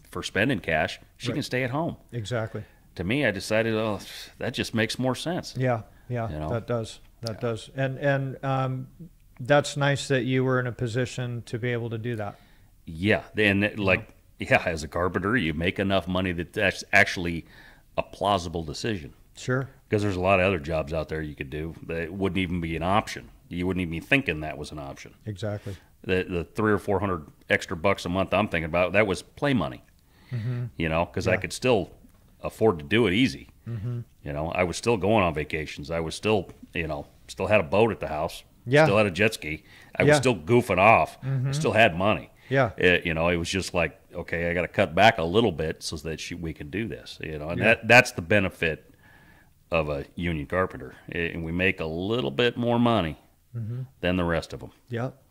for spending cash. She right. can stay at home. Exactly. To me, I decided, that just makes more sense. Yeah, that does. And that's nice that you were in a position to be able to do that. Yeah, and as a carpenter, you make enough money that that's actually a plausible decision. Sure. Because there's a lot of other jobs out there you could do that wouldn't even be an option. You wouldn't even be thinking that was an option. Exactly. The $300 or $400 extra bucks a month I'm thinking about, that was play money. Mm-hmm. Because I could still afford to do it easy. Mm-hmm. I was still going on vacations. I was still had a boat at the house. Yeah. Still had a jet ski. I was still goofing off. Mm-hmm. I still had money. Yeah. It was just like, okay, I got to cut back a little bit so that we can do this. And that's the benefit of a union carpenter. And we make a little bit more money mm-hmm. than the rest of them. Yep.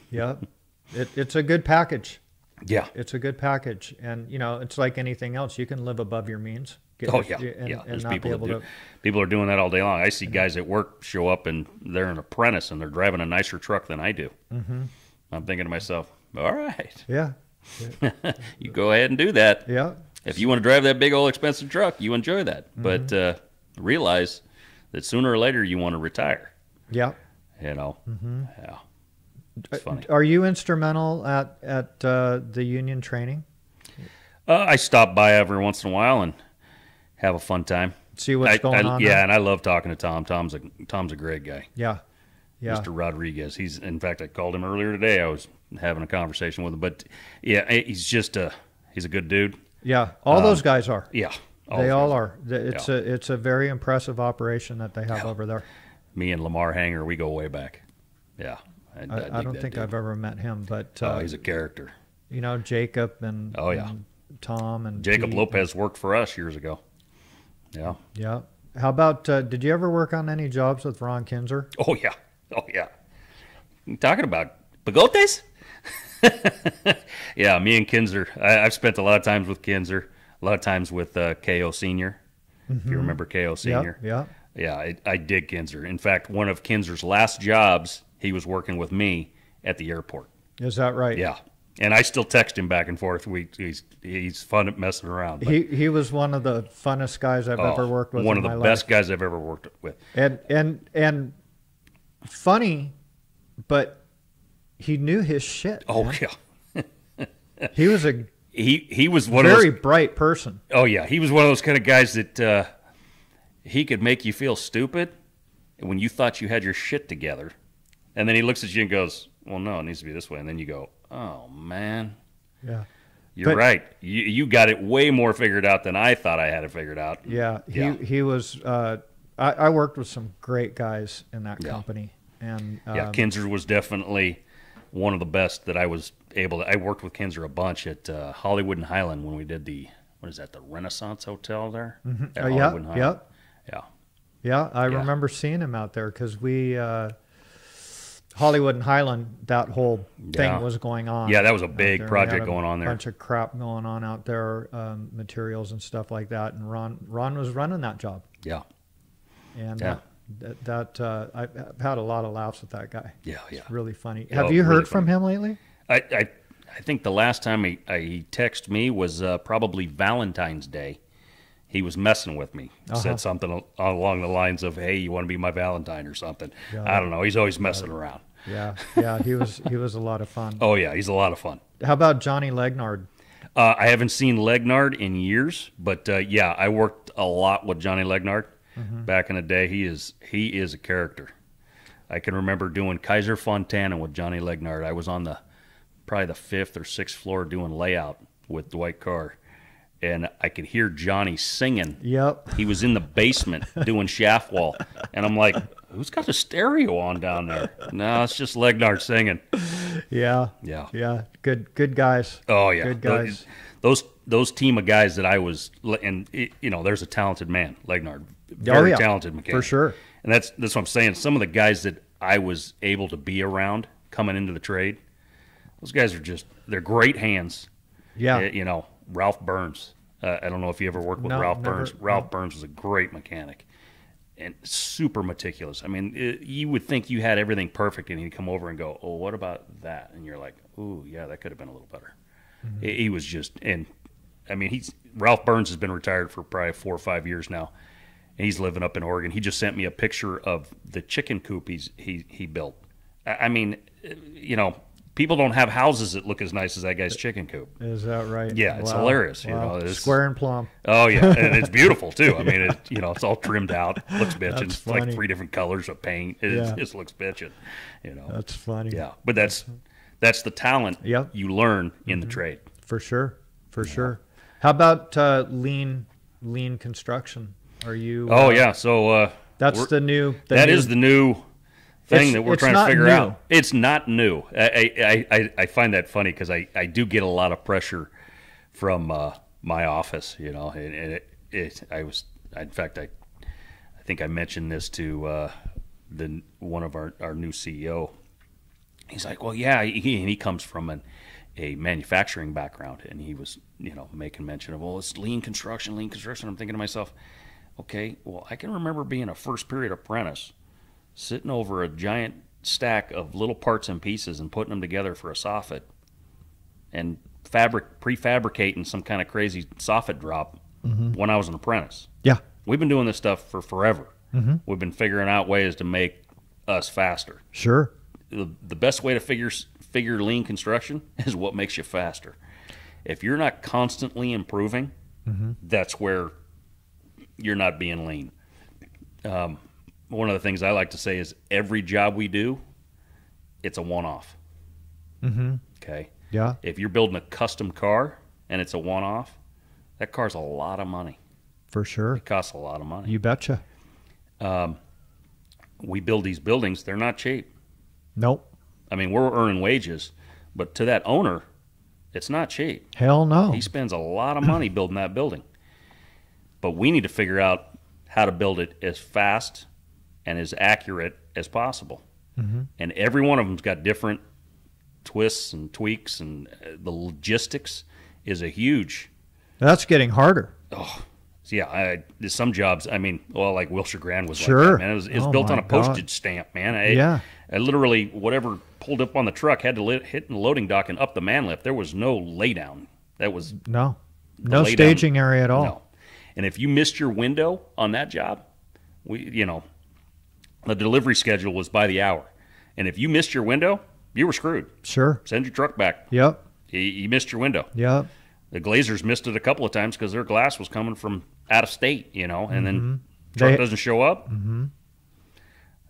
Yep. It's a good package. Yeah. It's a good package. And, it's like anything else. You can live above your means. There's people are doing that all day long. I see guys at work show up and they're an apprentice and they're driving a nicer truck than I do. Mm-hmm. I'm thinking to myself, all right. Yeah. You go ahead and do that. Yeah. If you want to drive that big old expensive truck, you enjoy that. Mm-hmm. But realize that sooner or later you want to retire. Yeah. Mm-hmm. Yeah. It's funny. Are you instrumental at the union training? I stop by every once in a while and have a fun time. See what's going on. Yeah, and I love talking to Tom. Tom's a great guy. Yeah. Mr. Rodriguez. In fact, I called him earlier today. I was having a conversation with him. But yeah, he's a good dude. Yeah, all those guys are. Yeah, they all are. It's a very impressive operation that they have over there. Me and Lamar Hanger, we go way back. Yeah, I don't think I've ever met him, but he's a character. Jacob and and Tom and Jacob Pete Lopez worked for us years ago. Yeah. Yeah. How about, did you ever work on any jobs with Ron Kinzer? Oh, yeah. You talking about bigotes? Yeah, me and Kinzer. I've spent a lot of times with Kinzer, a lot of times with K.O. Sr., if you remember K.O. Sr. Yeah. Yeah, I dig Kinzer. In fact, one of Kinzer's last jobs, he was working with me at the airport. Is that right? Yeah. And I still text him back and forth. He's fun at messing around. He was one of the funnest guys I've ever worked with. One of the best guys I've ever worked with. And funny, but he knew his shit. Oh man. Yeah. He was a he was one very of those, bright person. Oh yeah, he was one of those kind of guys that he could make you feel stupid when you thought you had your shit together, and then he looks at you and goes, "Well, no, it needs to be this way," and then you go, "Oh man, yeah, you're right. You got it way more figured out than I thought I had it figured out." Yeah, he was. I worked with some great guys in that company, and Kinzer was definitely one of the best that I was able to. I worked with Kinzer a bunch at Hollywood and Highland when we did the Renaissance Hotel there. Mm-hmm. At Hollywood and Highland. Yeah. I remember seeing him out there because we Hollywood and Highland, that whole thing Yeah. was going on. Yeah, that was a out big there. We project had going on there. Bunch of crap going on out there, materials and stuff like that. And Ron was running that job. Yeah. And Yeah. I've had a lot of laughs with that guy. Yeah. Yeah. It's really funny. Oh, Have you really heard from funny. him lately? I think the last time he texted me was probably Valentine's Day. He was messing with me. Said something along the lines of, "Hey, you want to be my Valentine or something?" I don't know. He's always messing around. Yeah, he was a lot of fun. Oh yeah, he's a lot of fun. How about Johnny Legnard? I haven't seen Legnard in years, but yeah, I worked a lot with Johnny Legnard back in the day. He is a character. I can remember doing Kaiser Fontana with Johnny Legnard. I was on probably the 5th or 6th floor doing layout with Dwight Carr, and I could hear Johnny singing. Yep. He was in the basement doing shaft wall, and I'm like, "Who's got the stereo on down there?" No, it's just Legnard singing. Yeah. Yeah. Good guys. Oh yeah, Good guys. Those team of guys that I was, and there's a talented man, Legnard, very talented mechanic for sure. And that's what I'm saying. Some of the guys that I was able to be around coming into the trade, those guys they're great hands. Yeah. Ralph Burns. I don't know if you ever worked with Ralph Burns. Ralph Burns was a great mechanic and super meticulous. I mean, you would think you had everything perfect, and he'd come over and go, "Oh, what about that?" And you're like, "Ooh, yeah, that could have been a little better." He was just, and I mean, Ralph Burns has been retired for probably 4 or 5 years now, and he's living up in Oregon. He just sent me a picture of the chicken coop he built. I mean, people don't have houses that look as nice as that guy's chicken coop. Is that right? Yeah, it's Wow. hilarious. Wow. It's Square and plumb. Oh yeah, and it's beautiful too. I mean, it's all trimmed out, looks bitchin'. It's like funny. 3 different colors of paint. It just looks bitchin'. That's funny. Yeah, but that's the talent you learn in the trade. For sure. How about lean construction? Are you? Oh yeah, so that's the new. That is the new thing that we're trying to figure new. out. It's not new. I find that funny because I do get a lot of pressure from my office. And in fact I think I mentioned this to one of our new CEO. He's like, well, yeah, he comes from a manufacturing background, and he was, making mention of, well, it's lean construction. I'm thinking to myself, okay, well, I can remember being a first period apprentice, sitting over a giant stack of little parts and pieces and putting them together for a soffit, and prefabricating some kind of crazy soffit drop when I was an apprentice. Yeah. We've been doing this stuff for forever. We've been figuring out ways to make us faster. Sure. The best way to figure lean construction is what makes you faster. If you're not constantly improving, that's where you're not being lean. One of the things I like to say is every job we do, it's a one-off. Okay? Yeah. If you're building a custom car and it's a one-off, that car's a lot of money. For sure. It costs a lot of money. You betcha. We build these buildings, they're not cheap. Nope. I mean, we're earning wages, but to that owner, it's not cheap. Hell no. He spends a lot of money building that building. But we need to figure out how to build it as fast and as accurate as possible. And every one of them's got different twists and tweaks, and the logistics is a huge... That's getting harder. Oh, yeah. There's some jobs, I mean, well, like Wilshire Grand was Sure. like that, man. It was built on a postage God. stamp, man. I literally, whatever pulled up on the truck had to hit the loading dock and up the man lift. There was no lay down. That was No lay staging down. area at all. No. And if you missed your window on that job, the delivery schedule was by the hour. And if you missed your window, you were screwed. Sure. Send your truck back. Yep. You missed your window. Yep. The Glazers missed it a couple of times because their glass was coming from out of state, and then truck doesn't show up.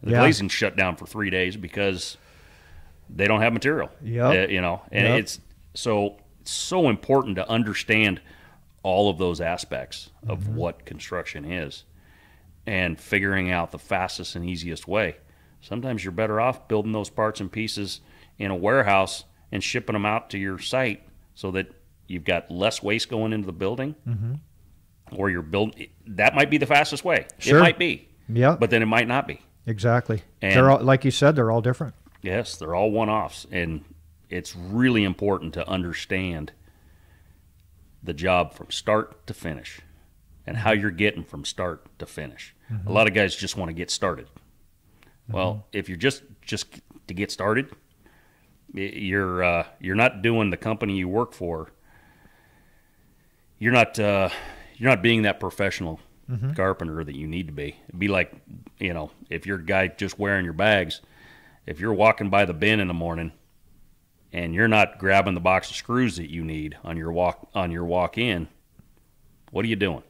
The glazing shut down for 3 days because they don't have material. Yep. And it's so important to understand all of those aspects of what construction is and figuring out the fastest and easiest way. Sometimes you're better off building those parts and pieces in a warehouse and shipping them out to your site so that you've got less waste going into the building, or you're building. That might be the fastest way. Sure. It might be. Yeah. But then it might not be. Exactly. And They're all, like you said, they're all different. Yes, they're all one-offs, and it's really important to understand the job from start to finish and how you're getting from start to finish. A lot of guys just want to get started. Well, if you're just to get started, you're not doing the company you work for. You're not being that professional carpenter that you need to be. It'd be like, if you're a guy just wearing your bags, if you're walking by the bin in the morning and you're not grabbing the box of screws that you need on your walk in, what are you doing?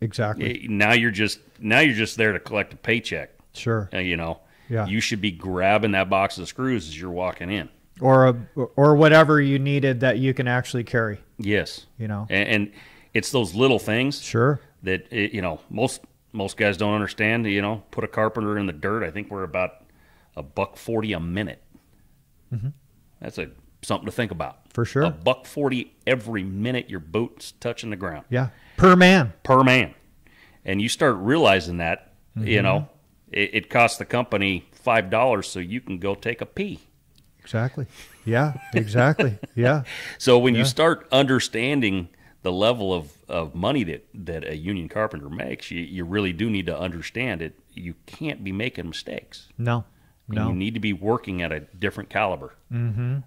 Exactly. Now you're just there to collect a paycheck. Sure. Yeah. You should be grabbing that box of screws as you're walking in, or whatever you needed that you can actually carry. Yes. And it's those little things. Sure. That most guys don't understand. Put a carpenter in the dirt. I think we're about $1.40 a minute. That's something to think about. For sure. $1.40 every minute your boot's touching the ground. Yeah. Per man. And you start realizing that, it costs the company $5 so you can go take a pee. Exactly. Yeah, exactly. Yeah. So when you start understanding the level of money that a union carpenter makes, you really do need to understand it. You can't be making mistakes. No. You need to be working at a different caliber. And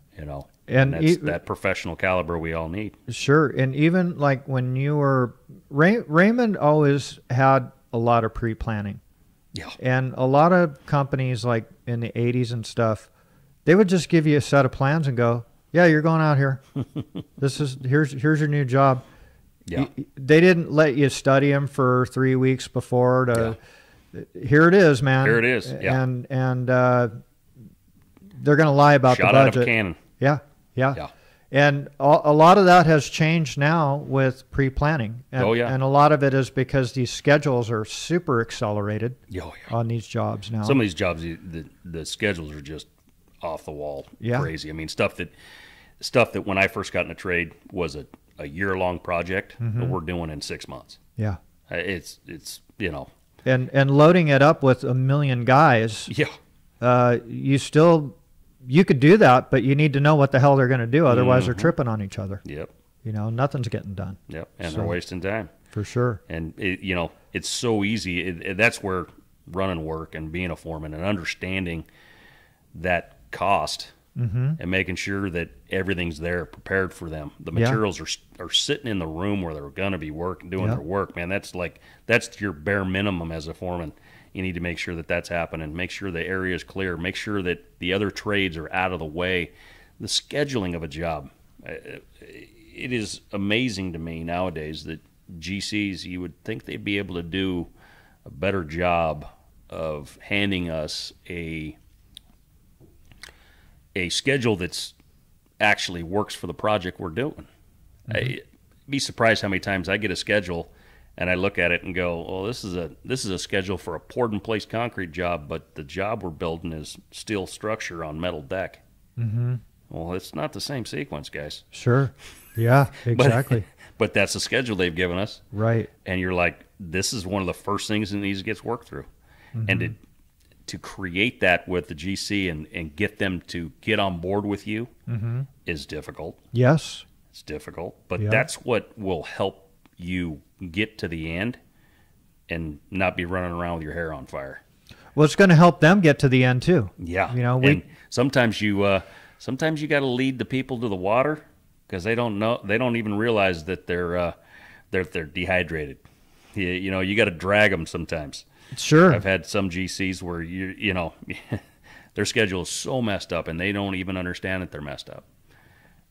that's that professional caliber we all need. Sure. And even like when you were Raymond always had a lot of pre-planning. Yeah. And a lot of companies like in the 80s and stuff, they would just give you a set of plans and go, yeah, you're going out here. Here's your new job. Yeah. They didn't let you study them for 3 weeks before here it is, man. Here it is. Yeah. And they're going to lie about Shot the budget. Out of a cannon. Yeah. And a lot of that has changed now with pre-planning. And, and a lot of it is because these schedules are super accelerated on these jobs now. Some of these jobs, the schedules are just off the wall, crazy. I mean, stuff that when I first got in the trade was a year-long project that we're doing in 6 months. Yeah. It's And loading it up with a million guys. Yeah. You could do that, but you need to know what the hell they're going to do. Otherwise, they're tripping on each other. Yep. Nothing's getting done. Yep. And they're wasting time. For sure. And, it's so easy. That's where running work and being a foreman and understanding that cost and making sure that everything's there prepared for them. The materials are sitting in the room where they're going to be doing their work, man. That's your bare minimum as a foreman. You need to make sure that that's happening. Make sure the area is clear. Make sure that the other trades are out of the way. The scheduling of a job. It is amazing to me nowadays that GCs, you would think they'd be able to do a better job of handing us a schedule that's actually works for the project we're doing. I'd be surprised how many times I get a schedule and I look at it and go, well, this is a schedule for a poured in place concrete job, but the job we're building is steel structure on metal deck. Well, it's not the same sequence, guys. Sure. Yeah, exactly. But that's the schedule they've given us. Right. And you're like, this is one of the first things that needs to get worked through. And to create that with the GC and get them to get on board with you is difficult. Yes. It's difficult. But that's what will help you get to the end and not be running around with your hair on fire. Well, it's going to help them get to the end too. Yeah. And sometimes you got to lead the people to the water because they don't even realize that they're dehydrated. You got to drag them sometimes. Sure. I've had some GCs where their schedule is so messed up and they don't even understand that they're messed up.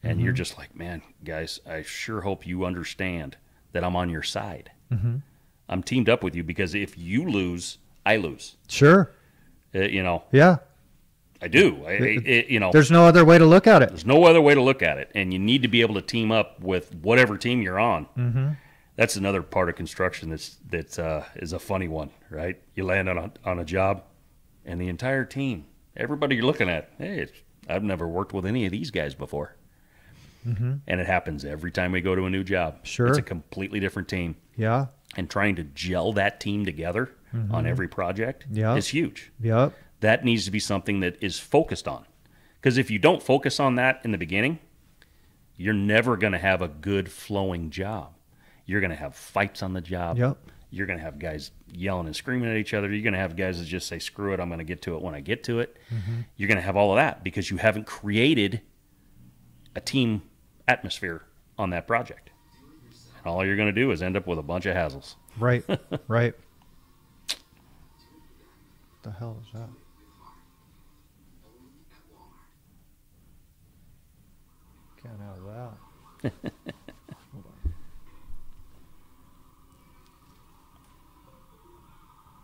And you're just like, man, guys, I sure hope you understand that I'm on your side. I'm teamed up with you because if you lose, I lose. Sure. Yeah. I do. There's no other way to look at it. There's no other way to look at it. And you need to be able to team up with whatever team you're on. That's another part of construction that is a funny one, right? You land on a job, and the entire team, everybody you're looking at, hey, I've never worked with any of these guys before. And it happens every time we go to a new job. Sure. It's a completely different team. Yeah. And trying to gel that team together on every project is huge. Yep. That needs to be something that is focused on. Because if you don't focus on that in the beginning, you're never going to have a good flowing job. You're going to have fights on the job. Yep. You're going to have guys yelling and screaming at each other. You're going to have guys that just say, screw it, I'm going to get to it when I get to it. Mm-hmm. You're going to have all of that because you haven't created a team atmosphere on that project. And all you're going to do is end up with a bunch of hassles. Right, right. What the hell is that? Can't have that. Hold on.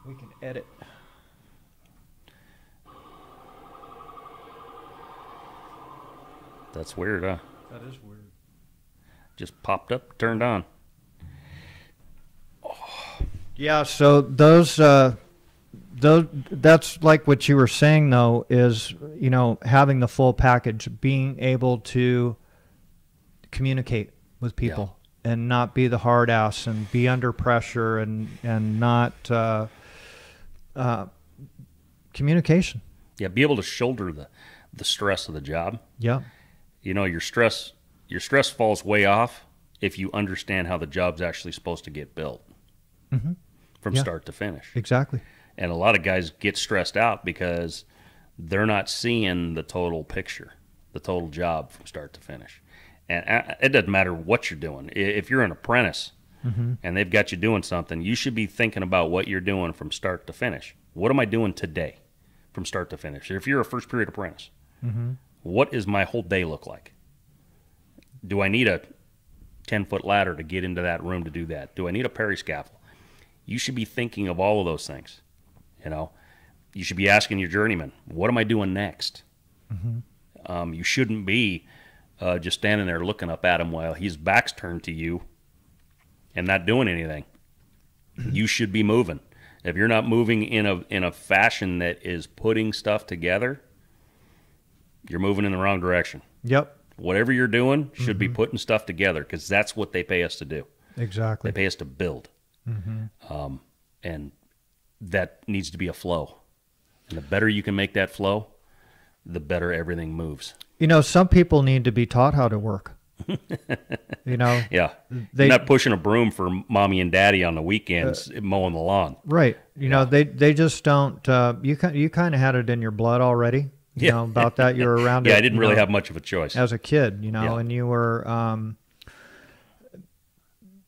We can edit. That's weird, huh? That is weird. Just popped up, turned on. Yeah, so those that's like what you were saying though, is, you know, having the full package, being able to communicate with people and not be the hard ass and be under pressure and not communication. Yeah, be able to shoulder the stress of the job. Yeah. You know, your stress falls way off if you understand how the job's actually supposed to get built from start to finish. Exactly. And a lot of guys get stressed out because they're not seeing the total picture, the total job from start to finish. And it doesn't matter what you're doing. If you're an apprentice and they've got you doing something, you should be thinking about what you're doing from start to finish. What am I doing today from start to finish? If you're a first period apprentice, what does my whole day look like? Do I need a 10-foot ladder to get into that room to do that? Do I need a periscaffold? You should be thinking of all of those things. You know, you should be asking your journeyman, what am I doing next? You shouldn't be just standing there looking up at him while his back's turned to you and not doing anything. You should be moving. If you're not moving in a fashion that is putting stuff together, you're moving in the wrong direction. Yep. Whatever you're doing should be putting stuff together because that's what they pay us to do. Exactly. They pay us to build. And that needs to be a flow. And the better you can make that flow, the better everything moves. You know, some people need to be taught how to work. You know? Yeah. You're not pushing a broom for mommy and daddy on the weekends mowing the lawn. Right. You know, they just don't, you kind of had it in your blood already. You know, about that. You were around it. I didn't really have much of a choice. As a kid, you know, and you were,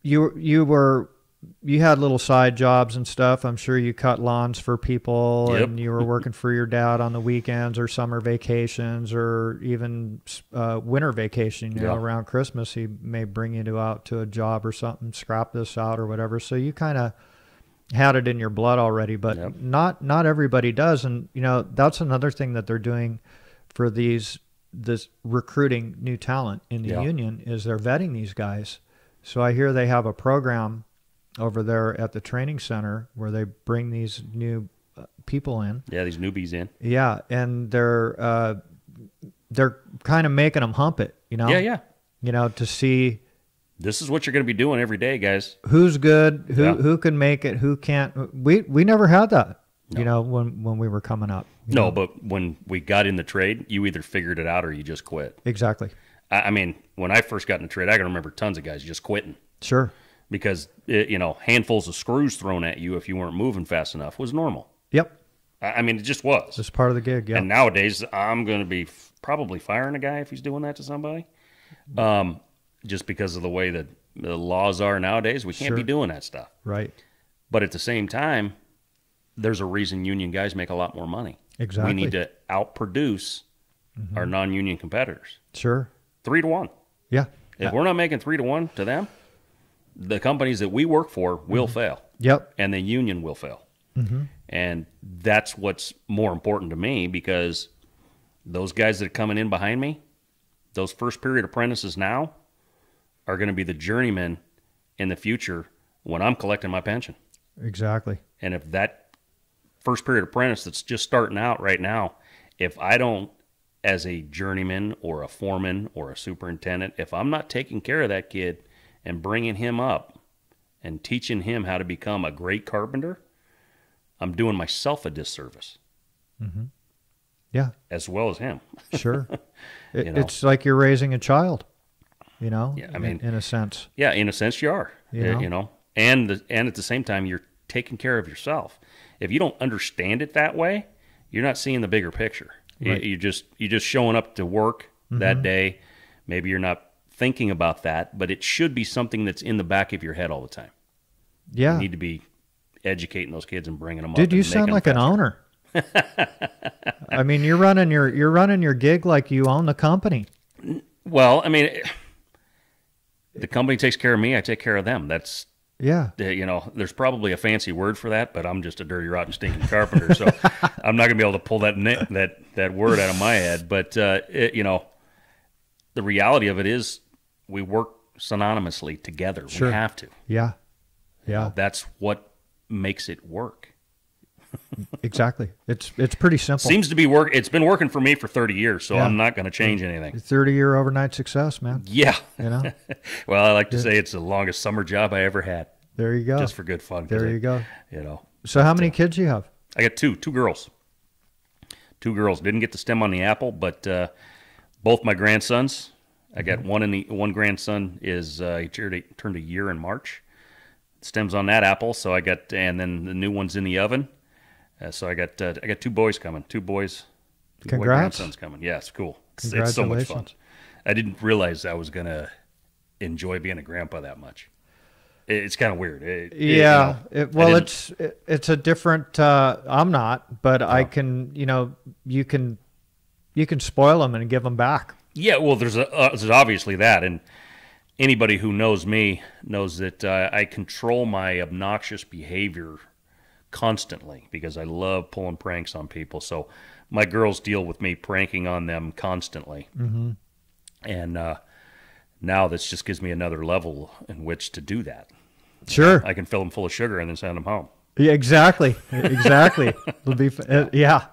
you had little side jobs and stuff. I'm sure you cut lawns for people and you were working for your dad on the weekends or summer vacations or even winter vacation, you know, around Christmas. He may bring you out to a job or something, scrap this out or whatever. So you kind of had it in your blood already, but not everybody does. And, you know, that's another thing that they're doing for this recruiting new talent in the union is they're vetting these guys. So I hear they have a program over there at the training center where they bring these new people in. Yeah, these newbies in. Yeah, and they're kind of making them hump it, you know? Yeah. You know, to see... This is what you're going to be doing every day, guys. Who's good, who can make it, who can't. We never had that, you know, when we were coming up. No, but when we got in the trade, you either figured it out or you just quit. Exactly. I mean, when I first got in the trade, I can remember tons of guys just quitting. Sure. Because, you know, handfuls of screws thrown at you if you weren't moving fast enough was normal. Yep. I mean, it just was. It's part of the gig, yeah. And nowadays, I'm going to be probably firing a guy if he's doing that to somebody. Just because of the way that the laws are nowadays, we can't be doing that stuff. Right. But at the same time, there's a reason union guys make a lot more money. Exactly. We need to outproduce our non-union competitors. Sure. 3-to-1. Yeah. If we're not making 3-to-1 to them, the companies that we work for will fail. Yep. And the union will fail. And that's what's more important to me because those guys that are coming in behind me, those first period apprentices now, are going to be the journeymen in the future when I'm collecting my pension. Exactly. And if that first period apprentice that's just starting out right now, if I don't, as a journeyman or a foreman or a superintendent, if I'm not taking care of that kid and bringing him up and teaching him how to become a great carpenter, I'm doing myself a disservice. Yeah, as well as him. sure. You know? It's like you're raising a child, Yeah, I mean, in a sense. yeah, in a sense you are, You know? and at the same time you're taking care of yourself. If you don't understand it that way, you're not seeing the bigger picture. Right. You're just showing up to work that day. Maybe you're not thinking about that, but it should be something that's in the back of your head all the time. Yeah. You need to be educating those kids and bringing them up. Dude, you and sound making like them an owner. I mean, you're running your gig like you own the company. Well, I mean, the company takes care of me. I take care of them. That's, Yeah. there's probably a fancy word for that, but I'm just a dirty, rotten, stinking carpenter, so I'm not going to be able to pull that word out of my head. But the reality of it is, we work synonymously together. Sure. We have to. Yeah. Yeah. That's what makes it work. Exactly. It's pretty simple. Seems to be work. It's been working for me for 30 years, so Yeah. I'm not going to change anything. 30-year overnight success, man. Yeah. You know? Well, I like to say it's the longest summer job I ever had, There you go. just for good fun. There you go. You know, So how many kids you have? I got two girls. Two girls. Didn't get the stem on the apple, but both my grandsons. I got one grandson is he turned a year in March. Stems on that apple, so I got, and then the new one's in the oven. So I got two boys coming. Two boys. Two boy Congrats. grandsons coming. Yeah, it's cool. It's so much fun. I didn't realize I was gonna enjoy being a grandpa that much. It's kind of weird. It's a different. I'm not, but I can. You can spoil them and give them back. Yeah, well, there's obviously that, and anybody who knows me knows that I control my obnoxious behavior constantly because I love pulling pranks on people. So my girls deal with me pranking on them constantly, and now this just gives me another level in which to do that. Sure, I can fill them full of sugar and then send them home. Yeah, exactly. It'll be. Yeah.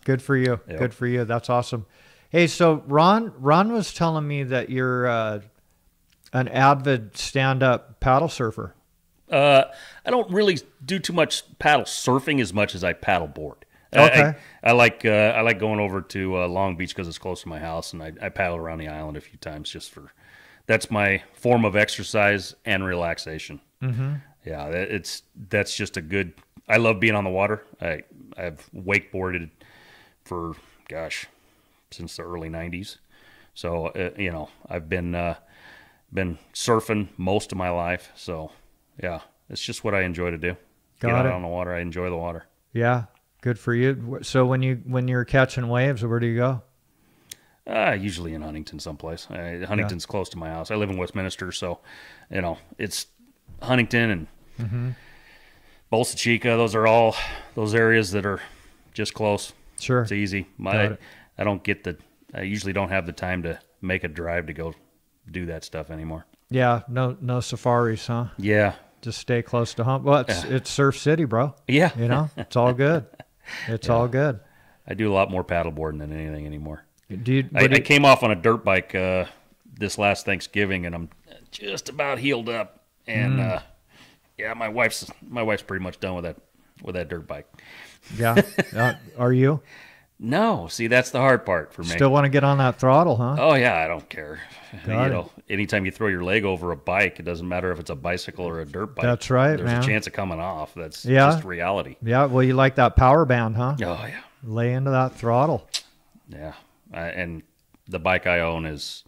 Good for you. Yep. Good for you. That's awesome. Hey, so Ron was telling me that you're an avid stand-up paddle surfer. I don't really do too much paddle surfing as much as I paddle board. Okay. I like going over to Long Beach because it's close to my house, and I paddle around the island a few times that's my form of exercise and relaxation. Yeah, that's just a good. I love being on the water. I've wakeboarded for since the early '90s, so I've been surfing most of my life. So yeah, it's just what I enjoy to do. Get out on the water. I enjoy the water. Yeah, good for you. So when you're catching waves, where do you go? Usually in Huntington someplace. Huntington's close to my house. I live in Westminster, so it's Huntington and Bolsa Chica. Those are all those areas that are just close. Sure, it's easy. I usually don't have the time to make a drive to go do that stuff anymore. Yeah, no safaris, huh? Yeah, just stay close to home. Well, it's Surf City, bro. Yeah, it's all good. It's all good. I do a lot more paddleboarding than anything anymore. I came off on a dirt bike this last Thanksgiving, and I'm just about healed up. And my wife's pretty much done with that dirt bike. Yeah, are you? No, see, that's the hard part for me. Still want to get on that throttle, huh? Oh yeah, I don't care. Anytime you throw your leg over a bike, it doesn't matter if it's a bicycle or a dirt bike. That's right, There's man. a chance of coming off. That's just reality. Yeah, well, you like that power band, huh? Oh yeah. Lay into that throttle. Yeah, and the bike I own is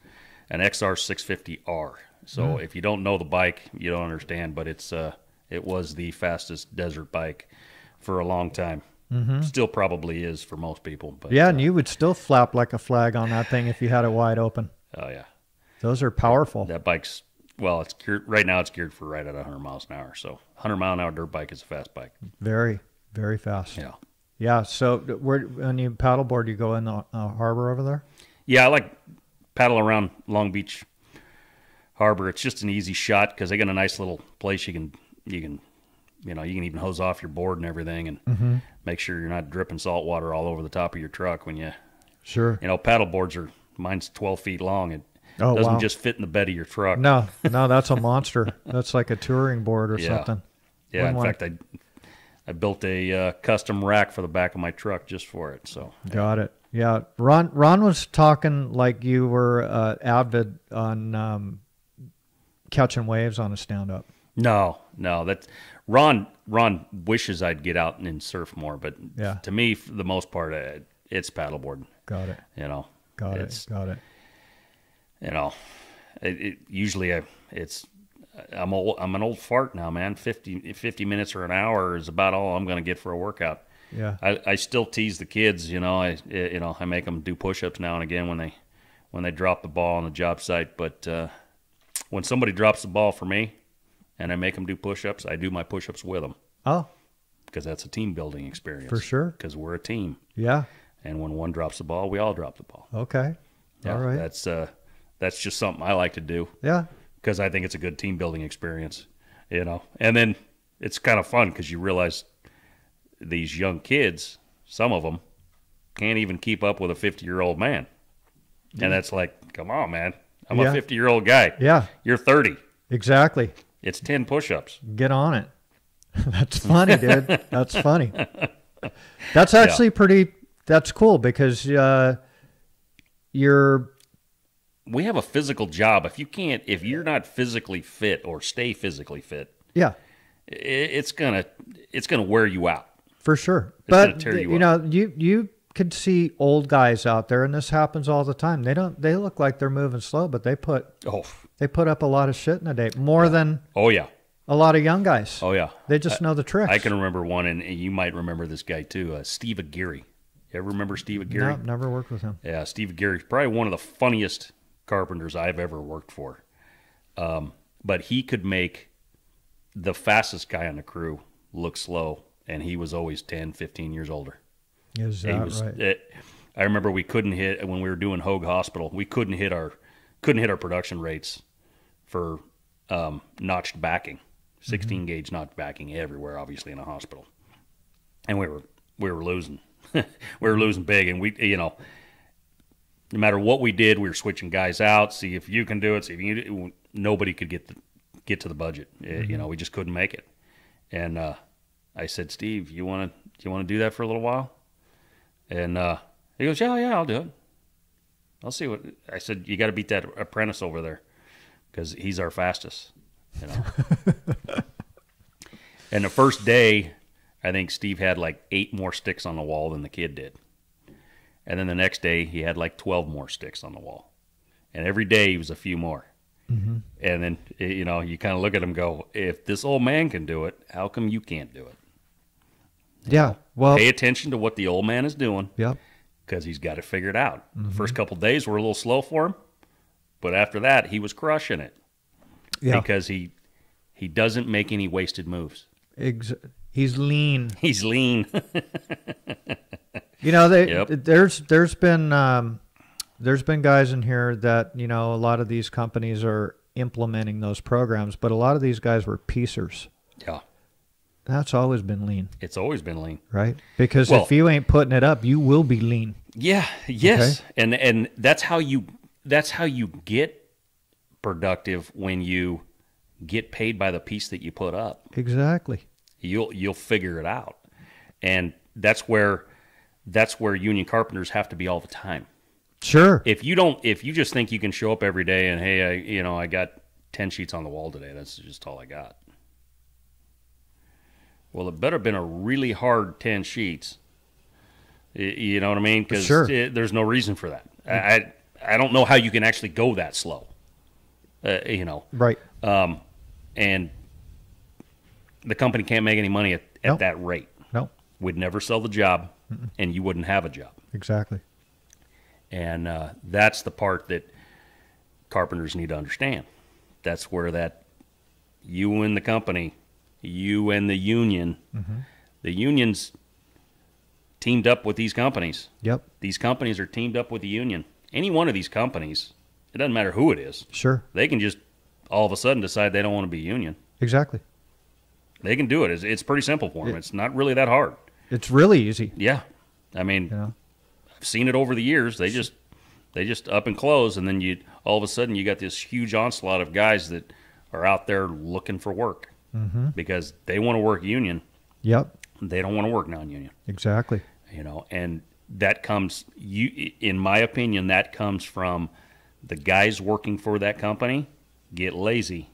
an XR650R. So if you don't know the bike, you don't understand. But it was the fastest desert bike for a long time. Still probably is for most people. But yeah, and you would still flap like a flag on that thing if you had it wide open. Oh yeah, those are powerful. That bike's it's geared right now. It's geared for right at 100 miles an hour. So 100 mile an hour dirt bike is a fast bike. Very, very fast. Yeah. Yeah. So when you paddleboard, you go in the harbor over there? Yeah, I like paddle around Long Beach Harbor. It's just an easy shot because they got a nice little place you can even hose off your board and everything, and make sure you're not dripping salt water all over the top of your truck when you. Sure. Paddle boards mine's 12 feet long. It doesn't just fit in the bed of your truck. No, that's a monster. That's like a touring board or something. Yeah. In fact, I built a custom rack for the back of my truck just for it. So got it. Yeah, Ron was talking like you were avid on catching waves on a stand up. No, that's Ron wishes I'd get out and surf more, but to me, for the most part, it's paddleboarding. Got it. You know, got it. You know, usually I'm an old fart now, man. 50 minutes or an hour is about all I'm going to get for a workout. Yeah. I still tease the kids, you know. I make them do push-ups now and again when they drop the ball on the job site. But when somebody drops the ball for me, and I make them do push-ups, I do my push-ups with them. Oh. Because that's a team building experience. For sure. Because we're a team. Yeah. And when one drops the ball, we all drop the ball. Okay. Yeah, all right. That's just something I like to do. Yeah. Because I think it's a good team building experience, you know. And then it's kind of fun because you realize these young kids, some of them, can't even keep up with a 50-year-old man. And that's like, come on, man. I'm a 50-year-old guy. Yeah. You're 30. Exactly. It's 10 push-ups. Get on it. That's funny, dude. That's funny. That's actually pretty, that's cool because we have a physical job. If you're not physically fit or stay physically fit, it's gonna wear you out. For sure. But you know, you could see old guys out there, and this happens all the time. They look like they're moving slow, but they put up a lot of shit in a day, more than a lot of young guys. Oh yeah, they just know the tricks. I can remember one, and you might remember this guy too, Steve Aguirre. You ever remember Steve Aguirre? No, never worked with him. Yeah, Steve Aguirre's probably one of the funniest carpenters I've ever worked for. But he could make the fastest guy on the crew look slow, and he was always 10, 15 years older. Is that right? I remember we couldn't hit, when we were doing Hogue Hospital, we couldn't hit our production rates for notched backing, 16 gauge notched backing everywhere, obviously in a hospital, and we were losing, we were losing big, and no matter what we did, we were switching guys out, see if you can do it, see if you nobody could get to the budget, we just couldn't make it, and I said, Steve, you want to do that for a little while? And he goes, yeah, I'll do it. I'll see what. I said, you got to beat that apprentice over there because he's our fastest. And the first day, I think Steve had like 8 more sticks on the wall than the kid did. And then the next day, he had like 12 more sticks on the wall. And every day, he was a few more. Mm-hmm. And then, you kind of look at him and go, if this old man can do it, how come you can't do it? Well, pay attention to what the old man is doing. Yep. Because he's got it figured out. Mm-hmm. The first couple of days were a little slow for him, but after that, he was crushing it. Yeah. Because he doesn't make any wasted moves. He's lean. He's lean. There's been guys in here that a lot of these companies are implementing those programs, but a lot of these guys were piecers. Yeah. That's always been lean. It's always been lean. Right? Because if you ain't putting it up, you will be lean. Yeah, yes. Okay? And that's how you get productive, when you get paid by the piece that you put up. Exactly. You'll figure it out. And that's where union carpenters have to be all the time. Sure. If you just think you can show up every day and, hey, I got 10 sheets on the wall today, that's just all I got. Well, it better have been a really hard 10 sheets. You know what I mean? Because there's no reason for that. I don't know how you can actually go that slow. Right. And the company can't make any money at that rate. No. We'd never sell the job, and you wouldn't have a job. Exactly. And that's the part that carpenters need to understand. That's where that you and the company, you and the union, the unions teamed up with these companies. Yep. These companies are teamed up with the union. Any one of these companies, it doesn't matter who it is. Sure. They can just all of a sudden decide they don't want to be union. Exactly. They can do it. It's pretty simple for them. It's not really that hard. It's really easy. Yeah. I mean, I've seen it over the years. They just up and close, and then all of a sudden you got this huge onslaught of guys that are out there looking for work because they want to work union. Yep. They don't want to work non-union. Exactly. And that comes, in my opinion, that comes from the guys working for that company get lazy,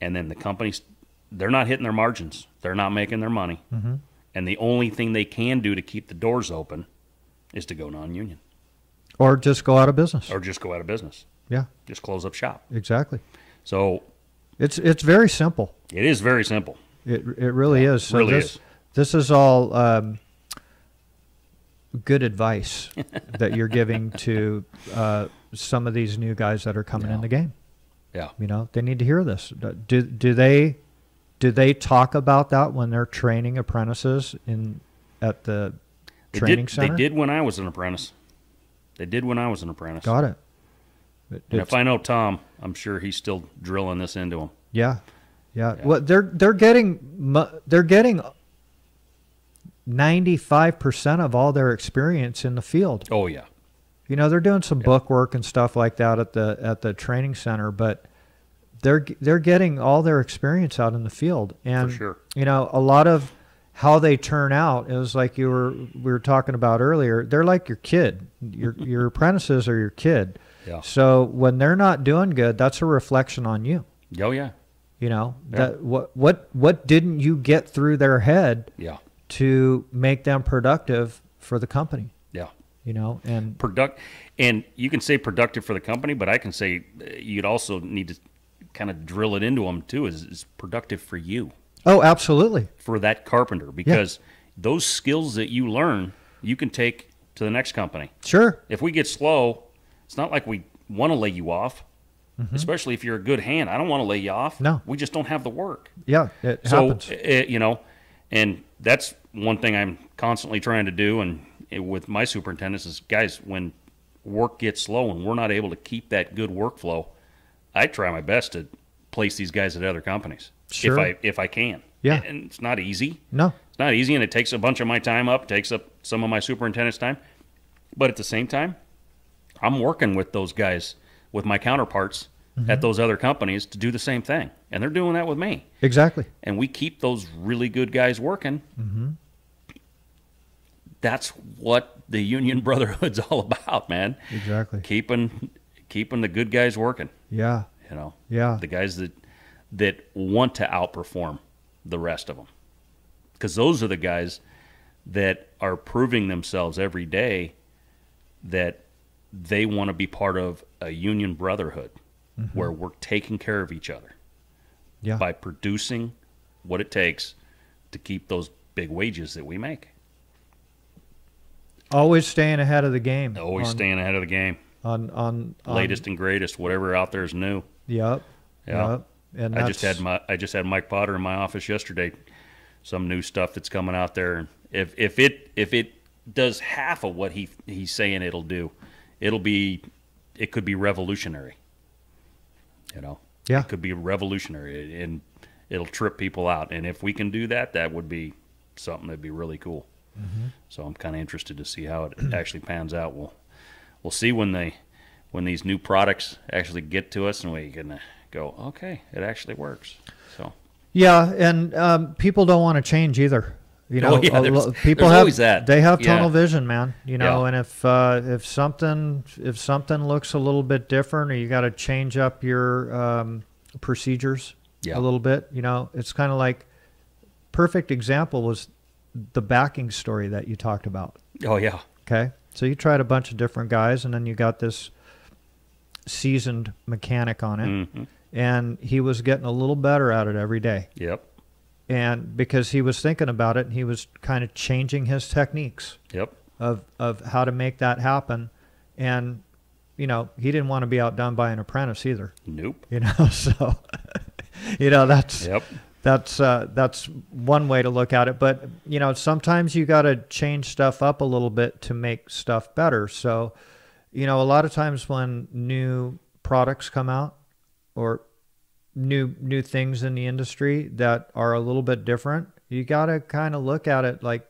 and then the companies, they're not hitting their margins. They're not making their money. Mm-hmm. And the only thing they can do to keep the doors open is to go non-union. Or just go out of business. Yeah. Just close up shop. Exactly. So it's very simple. It is very simple. It really is. So really is. This is all good advice that you're giving to some of these new guys that are coming in the game. Yeah. They need to hear this. Do they talk about that when they're training apprentices at the training center? They did when I was an apprentice. Got it. And if I know Tom, I'm sure he's still drilling this into them. Yeah. Well, they're getting 95% of all their experience in the field. Oh yeah. They're doing some book work and stuff like that at the training center, but they're getting all their experience out in the field. And for sure. A lot of how they turn out is like we were talking about earlier. They're like your kid. Your apprentices are your kid. Yeah. So when they're not doing good, that's a reflection on you. Oh yeah. That what didn't you get through their head to make them productive for the company? Yeah. And you can say productive for the company, but I can say you'd also need to kind of drill it into them too, is productive for you. Oh, absolutely. For that carpenter, because those skills that you learn, you can take to the next company. Sure. If we get slow, it's not like we want to lay you off, especially if you're a good hand. I don't want to lay you off. No. We just don't have the work. Yeah, it happens. And that's one thing I'm constantly trying to do, and with my superintendents is, guys, when work gets slow and we're not able to keep that good workflow, I try my best to place these guys at other companies. Sure. If I can. Yeah. And it's not easy. No. It's not easy, and it takes a bunch of my time up, takes up some of my superintendent's time. But at the same time, I'm working with those guys, with my counterparts at those other companies to do the same thing. And they're doing that with me. Exactly. And we keep those really good guys working. Mm-hmm. That's what the union brotherhood's all about, man. Exactly. Keeping the good guys working. Yeah. Yeah. The guys that want to outperform the rest of them. Because those are the guys that are proving themselves every day that they want to be part of a union brotherhood where we're taking care of each other by producing what it takes to keep those big wages that we make. Always staying ahead of the game. Staying ahead of the game. On latest and greatest, whatever out there is new. Yep. Yeah. And I just had Mike Potter in my office yesterday. Some new stuff that's coming out there, and if it does half of what he's saying it'll do, it could be revolutionary. Yeah. It could be revolutionary, and it'll trip people out. And if we can do that, that would be something that'd be really cool. Mm-hmm. So I'm kind of interested to see how it actually pans out. We'll see when these new products actually get to us, and we can go, okay, it actually works. So yeah, and people don't want to change either. People there's have always that. They have tunnel vision, man. Yeah. And if something looks a little bit different, or you got to change up your procedures a little bit, it's kind of like, perfect example was the backing story that you talked about. Oh yeah. Okay, so you tried a bunch of different guys, and then you got this seasoned mechanic on it, and he was getting a little better at it every day. Yep. And because he was thinking about it, and he was kind of changing his techniques of how to make that happen. And, he didn't want to be outdone by an apprentice either. Nope. So, that's one way to look at it. But, sometimes you got to change stuff up a little bit to make stuff better. So, a lot of times when new products come out, or new things in the industry that are a little bit different, you got to kind of look at it like,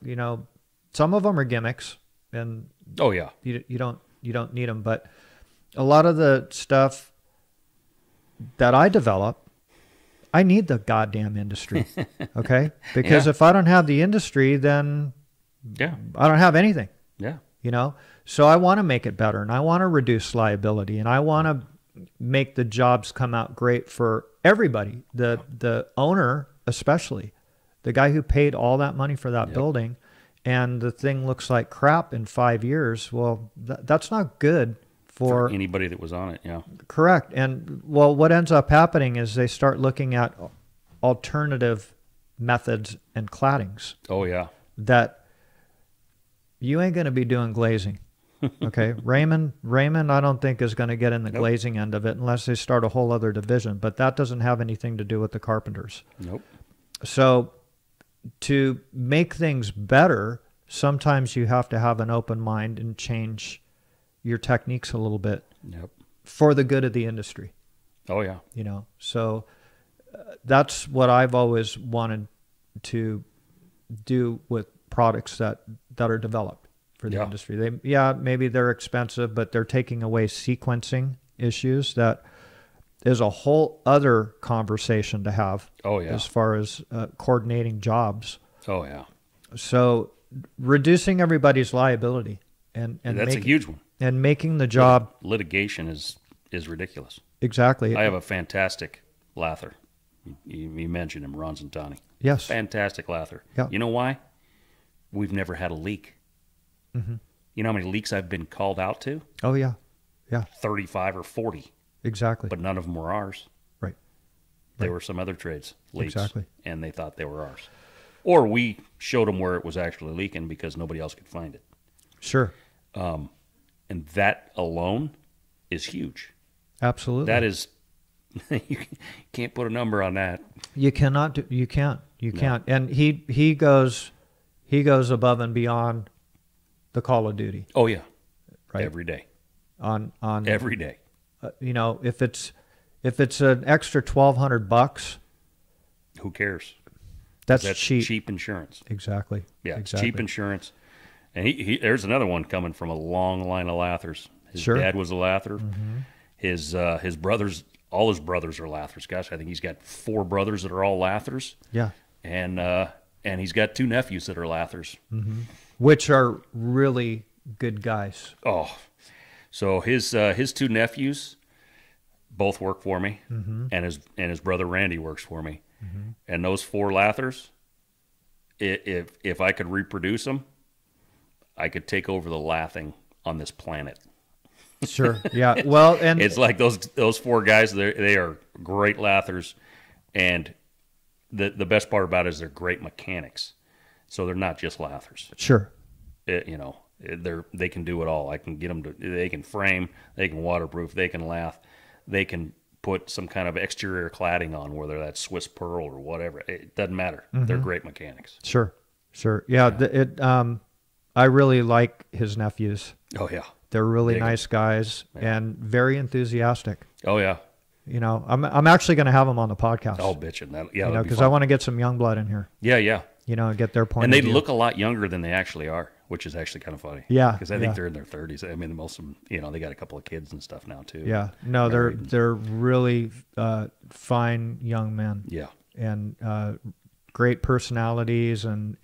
some of them are gimmicks, and you don't need them. But a lot of the stuff that I develop, I need the goddamn industry. Okay? Because if I don't have the industry, then I don't have anything. Yeah. You know? So I want to make it better, and I want to reduce liability, and I want to make the jobs come out great for everybody. The owner, especially, the guy who paid all that money for that building, and the thing looks like crap in 5 years. Well, that's not good for anybody that was on it. Yeah. Correct. And well, what ends up happening is they start looking at alternative methods and claddings. Oh yeah. That you ain't going to be doing glazing. Okay. Raymond, I don't think is going to get in the glazing end of it unless they start a whole other division, but that doesn't have anything to do with the carpenters. Nope. So to make things better, sometimes you have to have an open mind and change your techniques a little bit for the good of the industry. Oh yeah. You know, so that's what I've always wanted to do with products that are developed for the industry. Maybe they're expensive, but they're taking away sequencing issues that is a whole other conversation to have. Oh yeah. As far as coordinating jobs. Oh yeah. So reducing everybody's liability and that's a huge one. And making the job litigation is ridiculous. Exactly. I have a fantastic lather. You mentioned him, Ron Zantani. Yes. Fantastic lather. Yeah. You know why? We've never had a leak. Mm-hmm. You know how many leaks I've been called out to? Oh yeah. Yeah. 35 or 40. Exactly. But none of them were ours. Right. They were some other trades leaks. Exactly. And they thought they were ours. Or we showed them where it was actually leaking because nobody else could find it. Sure. And that alone is huge. Absolutely. That is, you can't put a number on that. You cannot. You can't. You can't. And he goes above and beyond the call of duty. Oh yeah. Right. Every day. On every day. You know, if it's an extra $1,200, who cares? That's cheap. cheap. Cheap insurance. Exactly. Yeah, exactly. Cheap insurance. And he there's another one coming from a long line of lathers. His Sure. dad was a lather. Mm-hmm. His brothers, all his brothers are lathers. Gosh, I think he's got 4 brothers that are all lathers. Yeah. And he's got 2 nephews that are lathers. Mm-hmm. Which are really good guys. Oh, so his 2 nephews both work for me, Mm-hmm. and his brother Randy works for me. Mm-hmm. And those 4 lathers, if I could reproduce them, I could take over the lathing on this planet. Sure. Yeah. Well, and it's like those 4 guys. They are great lathers, and the best part about it is they're great mechanics. So they're not just lathers. Sure. They can do it all. I can get them to. They can frame. They can waterproof. They can lath. They can put some kind of exterior cladding on, whether that's Swiss pearl or whatever. It doesn't matter. Mm-hmm. They're great mechanics. Sure. Yeah. I really like his nephews. Oh yeah. They're really nice guys and very enthusiastic. Oh yeah. You know, I'm actually going to have them on the podcast. Oh, bitchin'. Yeah. You know, because I want to get some young blood in here. Yeah, yeah. You know, and get their point. And of they view. look a lot younger than they actually are, which is actually kind of funny. Yeah. Because I think they're in their 30s. I mean, most of them, they got a couple of kids and stuff now too. Yeah. No, they're really fine young men. Yeah. And great personalities and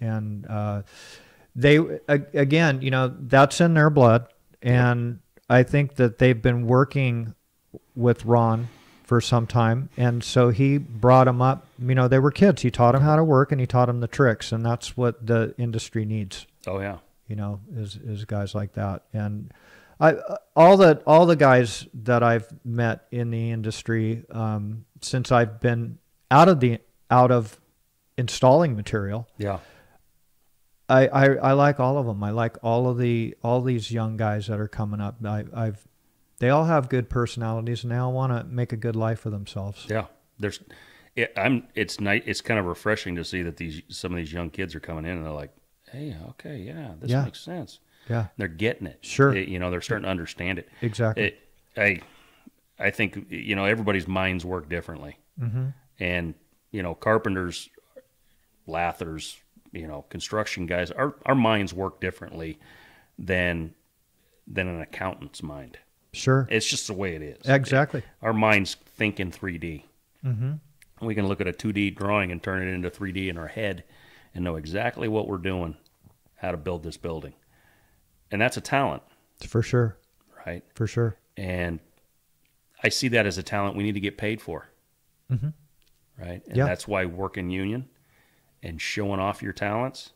they again, that's in their blood, and I think that they've been working with Ron for some time, and so he brought them up. They were kids. He taught them how to work, and he taught them the tricks, and that's what the industry needs. Oh yeah. Is guys like that, and all the guys that I've met in the industry since I've been out of installing material. Yeah. I like all of them. I like all these young guys that are coming up. They all have good personalities, and they all want to make a good life for themselves. Yeah, it's nice. It's kind of refreshing to see that some of these young kids are coming in and they're like, "Hey, okay, yeah, this makes sense." Yeah, they're getting it. Sure, they're starting to understand it. Exactly. I think everybody's minds work differently, mm-hmm. and carpenters, lathers, construction guys, our minds work differently than an accountant's mind. Sure. It's just the way it is. Exactly. Our minds think in 3D. Mm-hmm. We can look at a 2D drawing and turn it into 3D in our head and know exactly what we're doing, how to build this building. And that's a talent. For sure. Right? For sure. And I see that as a talent we need to get paid for. Mm-hmm. Right? And Yeah. that's why working union and showing off your talents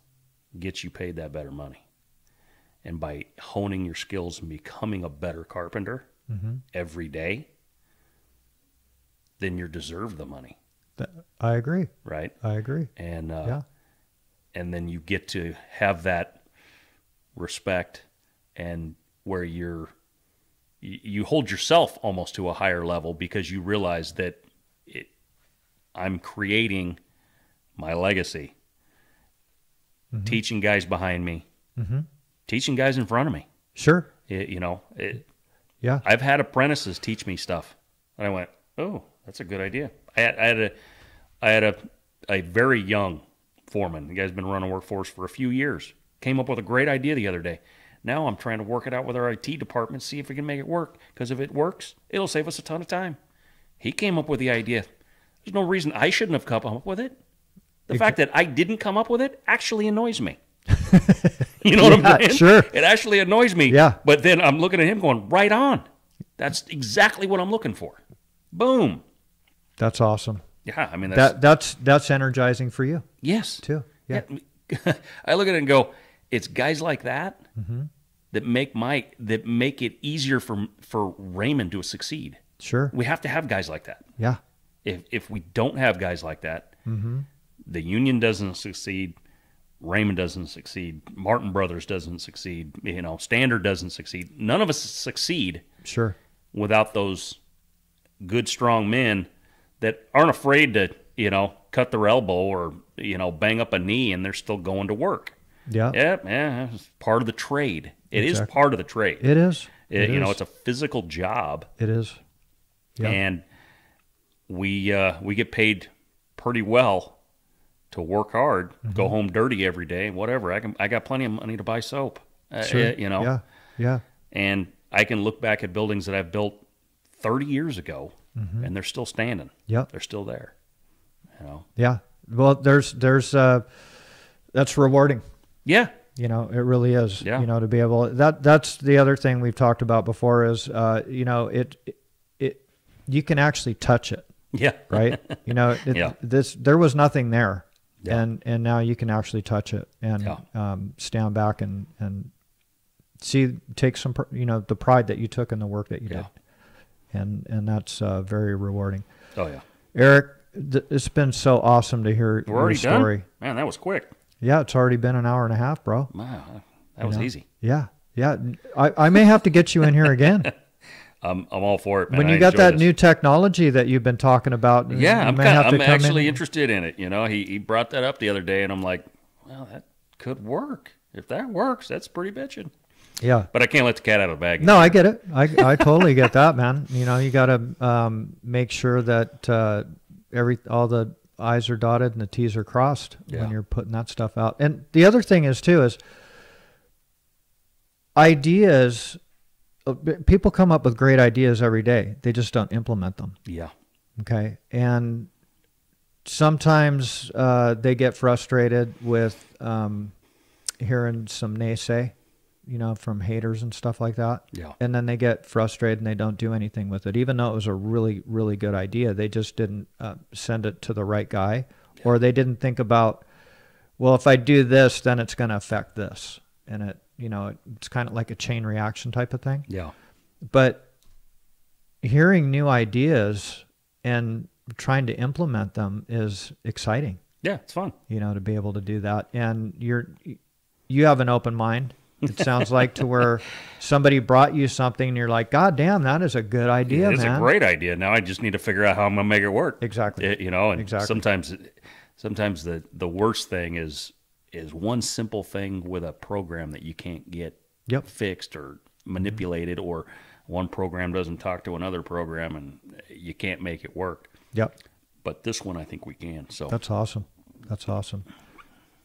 gets you paid that better money. And by honing your skills and becoming a better carpenter every day, then you deserve the money. I agree. Right? I agree. And Yeah. and then you get to have that respect, and where you hold yourself almost to a higher level, because you realize that I'm creating my legacy, teaching guys behind me, teaching guys in front of me. Sure. Yeah. I've had apprentices teach me stuff, and I went, "Oh, that's a good idea." I had a very young foreman. The guy's been running workforce for a few years. Came up with a great idea the other day. Now I'm trying to work it out with our IT department, see if we can make it work. Because if it works, it'll save us a ton of time. He came up with the idea. There's no reason I shouldn't have come up with it. The fact that I didn't come up with it actually annoys me. You know what I'm saying? Sure. It actually annoys me. Yeah. But then I'm looking at him going, right on. That's exactly what I'm looking for. Boom. That's awesome. Yeah, I mean that's energizing for you. Yes. Too. Yeah. I look at it and go, it's guys like that that make it easier for Raymond to succeed. Sure. We have to have guys like that. Yeah. If we don't have guys like that, the union doesn't succeed, Raymond doesn't succeed, Martin Brothers doesn't succeed, Standard doesn't succeed. None of us succeed. Sure. Without those good, strong men that aren't afraid to, cut their elbow or, bang up a knee, and they're still going to work. Yeah. Yeah, it's part of the trade. It is part of the trade. It is. It's a physical job. It is. Yeah. And we get paid pretty well to work hard, go home dirty every day, whatever. I got plenty of money to buy soap. Sure. Yeah. And I can look back at buildings that I've built 30 years ago, and they're still standing. Yep. They're still there. Yeah. Well, there's that's rewarding. Yeah. It really is. Yeah. To be able that's the other thing we've talked about before is you can actually touch it. Yeah. Right. There was nothing there. Yeah. And now you can actually touch it and stand back and take some the pride that you took in the work that you did, and that's very rewarding. Oh yeah, Eric, it's been so awesome to hear your story. Done? Man, that was quick. Yeah, it's already been an hour and a half, bro. Wow, that was easy. Yeah. I may have to get you in here again. I'm all for it, man. When you got that new technology that you've been talking about, I'm actually interested in it. He brought that up the other day, and I'm like, well, that could work. If that works, that's pretty bitchin'. Yeah. But I can't let the cat out of the bag. No, I get it. I totally get that, man. You got to make sure that all the I's are dotted and the T's are crossed when you're putting that stuff out. And the other thing is ideas. People come up with great ideas every day. They just don't implement them. Yeah. Okay. And sometimes they get frustrated with hearing some naysay, from haters and stuff like that. Yeah. And then they get frustrated and they don't do anything with it. Even though it was a really, really good idea, they just didn't send it to the right guy, or they didn't think about, well, if I do this, then it's going to affect this. And it's kind of like a chain reaction type of thing. Yeah. But hearing new ideas and trying to implement them is exciting. Yeah, it's fun. To be able to do that. And you have an open mind. It sounds like, to where somebody brought you something and you're like, God damn, that is a good idea, man. It's a great idea. Now I just need to figure out how I'm going to make it work. Exactly. And exactly. Sometimes the worst thing is one simple thing with a program that you can't get fixed or manipulated, or one program doesn't talk to another program and you can't make it work. Yep. But this one, I think we can. So that's awesome. That's awesome.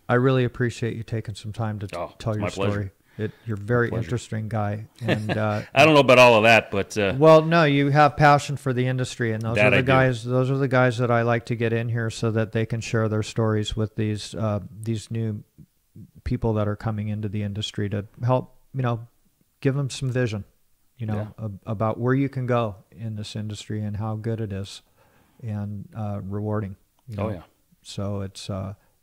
I really appreciate you taking some time to tell your story. Pleasure. You're a very Pleasure. interesting guy, and I don't know about all of that, but well, no, you have passion for the industry, and those That are I the do. guys. Those are the guys that I like to get in here so that they can share their stories with these new people that are coming into the industry to help, give them some vision, about where you can go in this industry and how good it is, and rewarding. Oh, yeah. So it's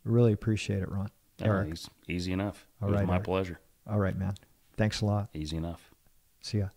really appreciate it, Ron. Eric. Easy enough. All It was right, my Eric. pleasure. All right, man. Thanks a lot. Easy enough. See ya.